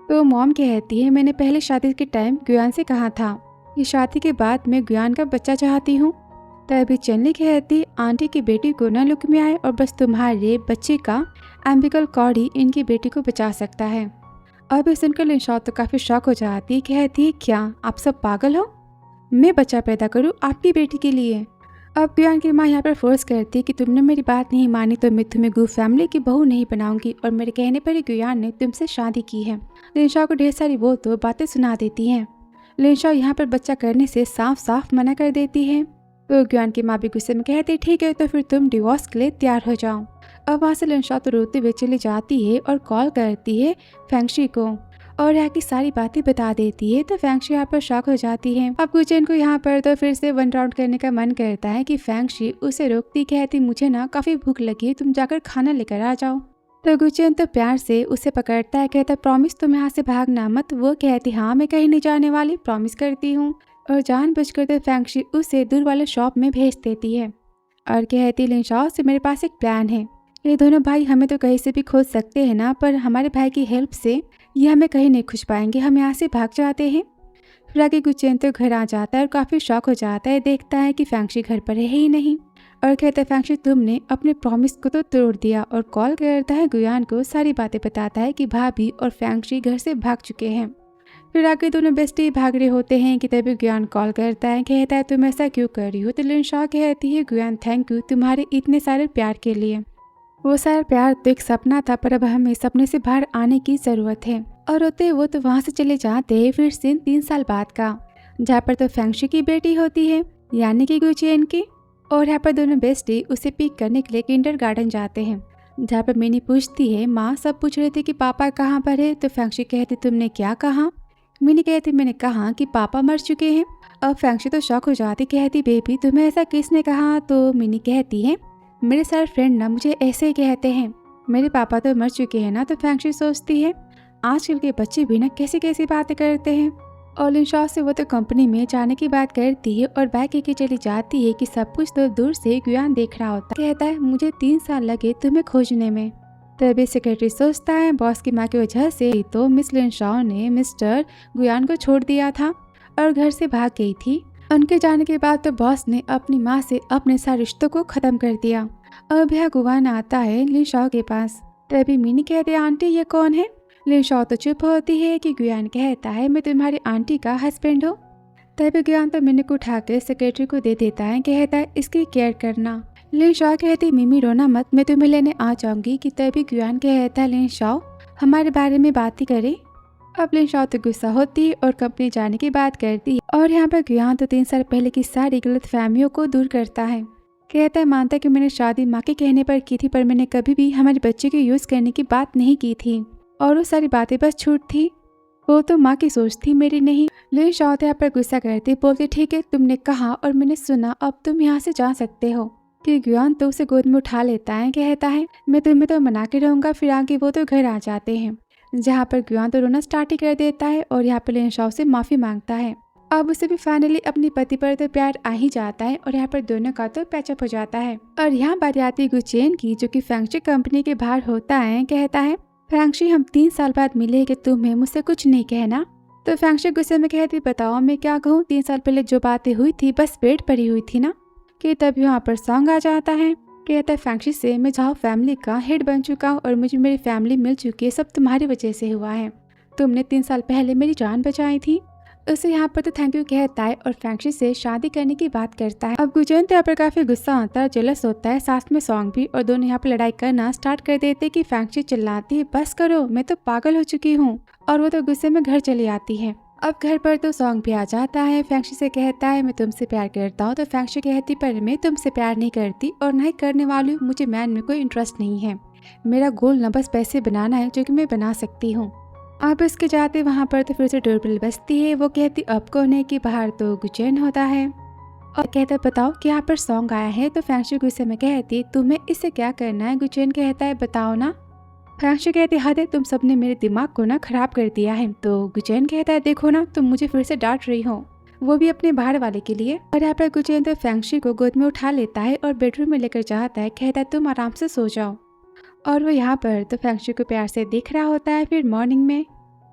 तो मॉम कहती है मैंने पहले शादी के टाइम गुयान से कहा था कि शादी के बाद मैं गुयान का बच्चा चाहती हूँ। तभी चेनली कहती आंटी की बेटी को न लुक में आए और बस तुम्हारे बच्चे का एम्बिकल कॉर्ड ही इनकी बेटी को बचा सकता है। अब ये सुनकर लिन शॉ तो काफ़ी शॉक हो जाती, कहती क्या आप सब पागल हो, मैं बच्चा पैदा करूँ आपकी बेटी के लिए। अब गुयान की माँ यहाँ पर फोर्स करती कि तुमने मेरी बात नहीं मानी तो मैं तुम्हें गू फैमिली की बहू नहीं बनाऊंगी और मेरे कहने पर ही गुयान ने तुमसे शादी की है। लिन शॉ को ढेर सारी वो तो बातें सुना देती हैं। लिन शॉ यहाँ पर बच्चा करने से साफ साफ मना कर देती है। तो गुयान की माँ भी गुस्से में कहती ठीक है तो फिर तुम डिवोर्स के लिए तैयार हो जाओ। अब वहाँ से लिन शॉ तो रोते हुए चली जाती है और कॉल करती है फैंक्शी को और यहाँ की सारी बातें बता देती है। तो फैंक्शी यहाँ पर शॉक हो जाती है। अब गुचेन को यहाँ पर तो फिर से वन राउंड करने का मन करता है कि फैंक्शी उसे रोकती, कहती मुझे ना काफी भूख लगी है, तुम जाकर खाना लेकर आ जाओ। तो गुचेन तो प्यार से उसे पकड़ता है, कहता प्रॉमिस तुम यहाँ से भागना मत। वो कहती हाँ मैं कहीं नहीं जाने वाली, प्रॉमिस करती हूँ। और जानबूझकर तो फैंक्शी उसे दूर वाले शॉप में भेज देती है और कहती लिन शॉ से मेरे पास एक प्लान है, ये दोनों भाई हमें तो कहीं से भी खोज सकते हैं ना, पर हमारे भाई की हेल्प से ये हमें कहीं नहीं खोज पाएंगे, हम यहाँ से भाग जाते हैं। फिर आगे गुचेन तो घर आ जाता है और काफ़ी शॉक हो जाता है, देखता है कि फैंक्शी घर पर है ही नहीं और कहता है फैंक्शी तुमने अपने प्रॉमिस को तो तोड़ दिया। और कॉल करता है गुयान को, सारी बातें बताता है कि भाभी और फैंक्शी घर से भाग चुके हैं। फिर आगे दोनों बेस्टी भाग रहे होते हैं कि तभी गुयान कॉल करता है, कहता है तुम ऐसा क्यों कर रही हो। तो लिन शॉ कहती है गुयान थैंक यू तुम्हारे इतने सारे प्यार के लिए, वो सारा प्यार तो एक सपना था पर अब हमें सपने से बाहर आने की ज़रूरत है। और होते वो तो वहाँ से चले जाते हैं। फिर सीन 3 साल बाद का, जहाँ पर तो फैंक्शी की बेटी होती है यानी कि गुचेन की, और यहाँ पर दोनों बेस्टी उसे पिक करने के लिए किंडरगार्टन जाते हैं, जहाँ पर मिनी पूछती है माँ सब पूछ रहे थे कि पापा कहाँ पर है। तो फैंक्शी कहती तुमने क्या कहा। मिनी कहती मैंने कहा कि पापा मर चुके हैं। अब फैंक्शी तो शॉक हो जाती, कहती बेबी तुम्हें ऐसा किसने कहा। तो मिनी कहती है मेरे सारे फ्रेंड ना मुझे ऐसे ही कहते हैं, मेरे पापा तो मर चुके हैं ना। तो फैंक्शी सोचती है आजकल के बच्चे भी ना कैसी कैसी बातें करते हैं। और लिन शॉ से वो तो कंपनी में जाने की बात करती है और बैग लेके चली जाती है कि सब कुछ तो दूर से गुयान देख रहा होता। कहता है मुझे 3 साल लगे तुम्हें खोजने में। तभी सेक्रेटरी सोचता है बॉस की माँ की वजह से तो मिस लिन शॉ ने मिस्टर गुयान को छोड़ दिया था और घर से भाग गई थी। उनके जाने के बाद तो बॉस ने अपनी माँ से अपने सारे रिश्तों को खत्म कर दिया। अब यह गुयान आता है लिन शॉ के पास। तभी मिनी कहती है आंटी ये कौन है। लिन शॉ तो चुप होती है कि गुयान कहता है मैं तुम्हारी आंटी का हस्बैंड हूँ। तभी गुयान तो मिनी को उठाकर सेक्रेटरी को दे देता है, कहता है इसकी केयर करना, लिन शाओ कहती मिमी रोना मत, मैं तुम्हें लेने आ जाऊंगी। कि तभी गुयान कहता है लिन शाओ हमारे बारे में बात ही करे। अब लिन शाओ तो गुस्सा होती है और कंपनी जाने की बात करती है और यहाँ पर गुयान तो 3 साल पहले की सारी गलत फहमियों को दूर करता है। कहता है मानता है कि मैंने शादी माँ के कहने पर की थी, पर मैंने कभी भी हमारे बच्चे को यूज करने की बात नहीं की थी और वो सारी बातें बस छूट थी। वो तो माँ की सोच थी, मेरी नहीं। लिन शाओ तो यहाँ पर गुस्सा करती बोलती ठीक है तुमने कहा और मैंने सुना, अब तुम यहाँ से जा सकते हो। कि गुयान तो उसे गोद में उठा लेता है, कहता है मैं तुम्हें तो मना के रहूंगा। फिर आगे वो तो घर आ जाते हैं जहाँ पर गुयान तो रोना स्टार्ट ही कर देता है और यहाँ पर लिन शाओ से माफी मांगता है। अब उसे भी फाइनली अपने पति पर तो प्यार आ ही जाता है और यहाँ पर दोनों का तो पैचअप हो जाता है। और यहाँ बारी आती गुचेन की जो कि फैंगशी कंपनी के बाहर होता है। कहता है फैंगशी हम 3 साल बाद मिले कि तुम्हें मुझसे कुछ नहीं कहना। तो फैंगशी गुस्से में कहती बताओ मैं क्या कहूँ, 3 साल पहले जो बातें हुई थी बस पेट पड़ी हुई थी ना। कि तभी वहाँ पर सॉन्ग आ जाता है। कहता है फैंगशी से मैं जाओ फैमिली का हेड बन चुका हूँ और मुझे मेरी फैमिली मिल चुकी है, सब तुम्हारी वजह से हुआ है। तुमने 3 साल पहले मेरी जान बचाई थी। उसे यहाँ पर तो थैंक यू कहता है और फैंगशी से शादी करने की बात करता है। अब गुचेन तो यहाँ पर काफी गुस्सा होता है, जेलस होता है, साथ में सॉन्ग भी, और दोनों यहाँ पर लड़ाई करना स्टार्ट कर देते कि फैंगशी चिल्लाती है बस करो मैं तो पागल हो चुकी हूँ, और वो तो गुस्से में घर चली आती है। अब घर पर तो सॉन्ग भी आ जाता है। फैंगशी से कहता है मैं तुमसे प्यार करता हूँ। तो फैंगशी कहती पर मैं तुमसे प्यार नहीं करती और ना ही करने वाली हूँ, मुझे मैन में कोई इंटरेस्ट नहीं है। मेरा गोल न बस पैसे बनाना है जो कि मैं बना सकती हूँ। अब उसके जाते वहाँ पर तो फिर से डोरबेल बजती है। वो कहती अब कौन है कि बाहर तो गुचेन होता है और कहता बताओ कि यहाँ पर सॉन्ग आया है। तो फैंगशी गुस्से में कहती तुम्हें इससे क्या करना है। गुचेन कहता है बताओ ना। फैंगशी कहती हद है, तुम सबने मेरे दिमाग को ना खराब कर दिया है। तो गुचेन कहता है देखो ना तुम मुझे फिर से डांट रही हो, वो भी अपने बाहर वाले के लिए। और यहाँ पर गुचेन तो फैंगशी को गोद में उठा लेता है और बेडरूम में लेकर जाता है। कहता है तुम आराम से सो जाओ। और वो यहाँ पर तो फैंगशी को प्यार से देख रहा होता है। फिर मॉर्निंग में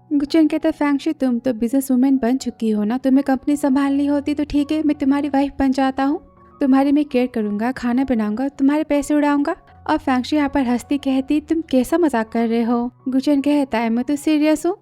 गुचेन कहता है फैंगशी तुम तो बिजनेस वुमेन बन चुकी हो ना, तुम्हें कंपनी संभालनी होती तो ठीक है मैं तुम्हारी वाइफ बन जाता हूँ, तुम्हारी मैं केयर करूंगा, खाना बनाऊंगा, तुम्हारे पैसे उड़ाऊंगा। और फैंगशी यहाँ पर हंसती कहती तुम कैसा मजाक कर रहे हो। गुचेन कहता है मैं तो सीरियस हूँ।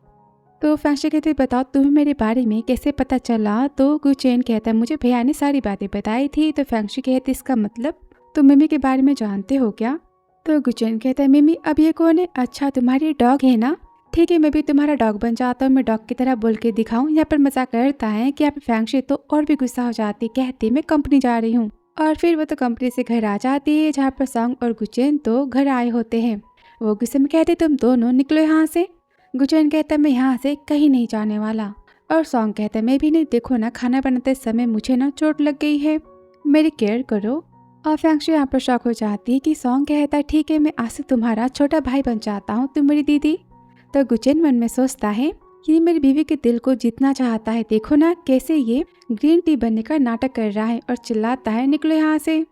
तो फैंगशी कहती बताओ तुम्हें मेरे बारे में कैसे पता चला। तो गुचेन कहता है मुझे भैया ने सारी बातें बताई थी। तो फैंगशी कहती इसका मतलब तुम मिमी के बारे में जानते हो क्या। तो गुचेन कहता है मिमी अब ये कौन है। अच्छा तुम्हारी डॉग है ना, ठीक है मैं भी तुम्हारा डॉग बन जाता हूँ, मैं डॉग की तरह बोल के दिखाऊं। यहाँ पर मजाक करता है कि यहाँ पर फैंगशी तो और भी गुस्सा हो जाती, कहती मैं कंपनी जा रही हूँ। और फिर वो तो कंपनी से घर आ जाती है जहाँ पर सॉन्ग और गुचेन तो घर आए होते हैं। वो गुस्से में कहते तुम दोनों निकलो यहाँ से। गुचेन कहता मैं यहाँ से कहीं नहीं जाने वाला। और सॉन्ग कहता मैं भी नहीं, देखो ना खाना बनाते समय मुझे ना चोट लग गई है, मेरी केयर करो। और फैंगशी यहाँ पर शॉक हो जाती है कि सॉन्ग कहता है ठीक है मैं आज से तुम्हारा छोटा भाई बन जाता हूँ, तुम मेरी दीदी। तो गुचेन मन में सोचता है कि मेरी बीवी के दिल को जीतना चाहता है, देखो ना कैसे ये ग्रीन टी बनने का नाटक कर रहा है, और चिल्लाता है निकलो यहाँ से।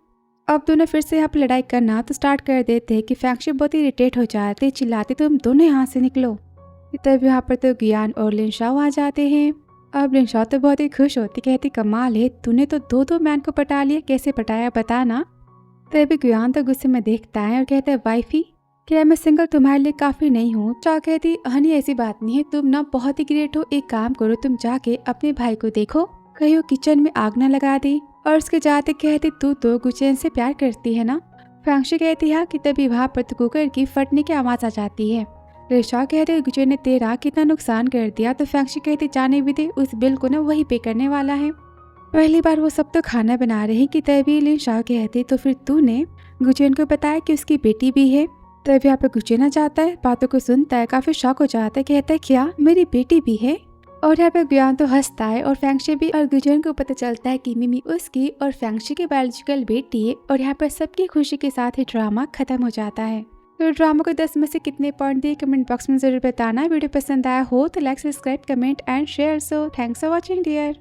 अब दोनों फिर से यहाँ पर लड़ाई करना तो स्टार्ट कर देते हैं कि फैंगशी बहुत ही इरिटेट हो जाते, चिल्लाते तुम दोनों यहाँ से निकलो। तब यहाँ पर तो गुयान और लिन शाओ आ जाते हैं। अब लिन शाओ तो बहुत ही खुश होती, कहती कमाल है तूने तो 2 मैन को पटा लिया, कैसे पटाया बताना। तभी गुयान तो गुस्से में देखता है और कहता है वाइफी क्या मैं सिंगल तुम्हारे लिए काफी नहीं हूँ। शाओ कहती हनी ऐसी बात नहीं है, तुम ना बहुत ही ग्रेट हो, एक काम करो तुम जाके अपने भाई को देखो कहीं वो किचन में आग न लगा दे। और उसके जाते कहती तू तो गुचेन से प्यार करती है ना। फैंगशी कहती है कि तभी वहाँ पर तो कुकर की फटने की आवाज आ जाती है। शाओ कहते गुचेन ने तेरा कितना नुकसान कर दिया। तो फैंगशी कहती जाने भी दे, उस बिल को ना वही पे करने वाला है। पहली बार वो सब तो खाना बना रहे कि तभी लिन शाओ कहती तो फिर तूने गुचेन को बताया कि उसकी बेटी भी है। तभी यहाँ पे गुचेन आ जाता है, बातों को सुनता है, काफी शॉक हो जाता है, कहता है क्या मेरी बेटी भी है। और यहाँ पे गुयान तो हंसता है और फैंगशी भी। और गुचेन को पता चलता है कि मिमी उसकी और फैंगशी की बायोलॉजिकल बेटी है। और यहाँ पर सबकी खुशी के साथ ही ड्रामा खत्म हो जाता है। तो ड्रामा को 10 में से कितने पॉइंट दिए कमेंट बॉक्स में जरूर बताना। वीडियो पसंद आया हो तो like, subscribe, comment and share. So thanks for watching dear.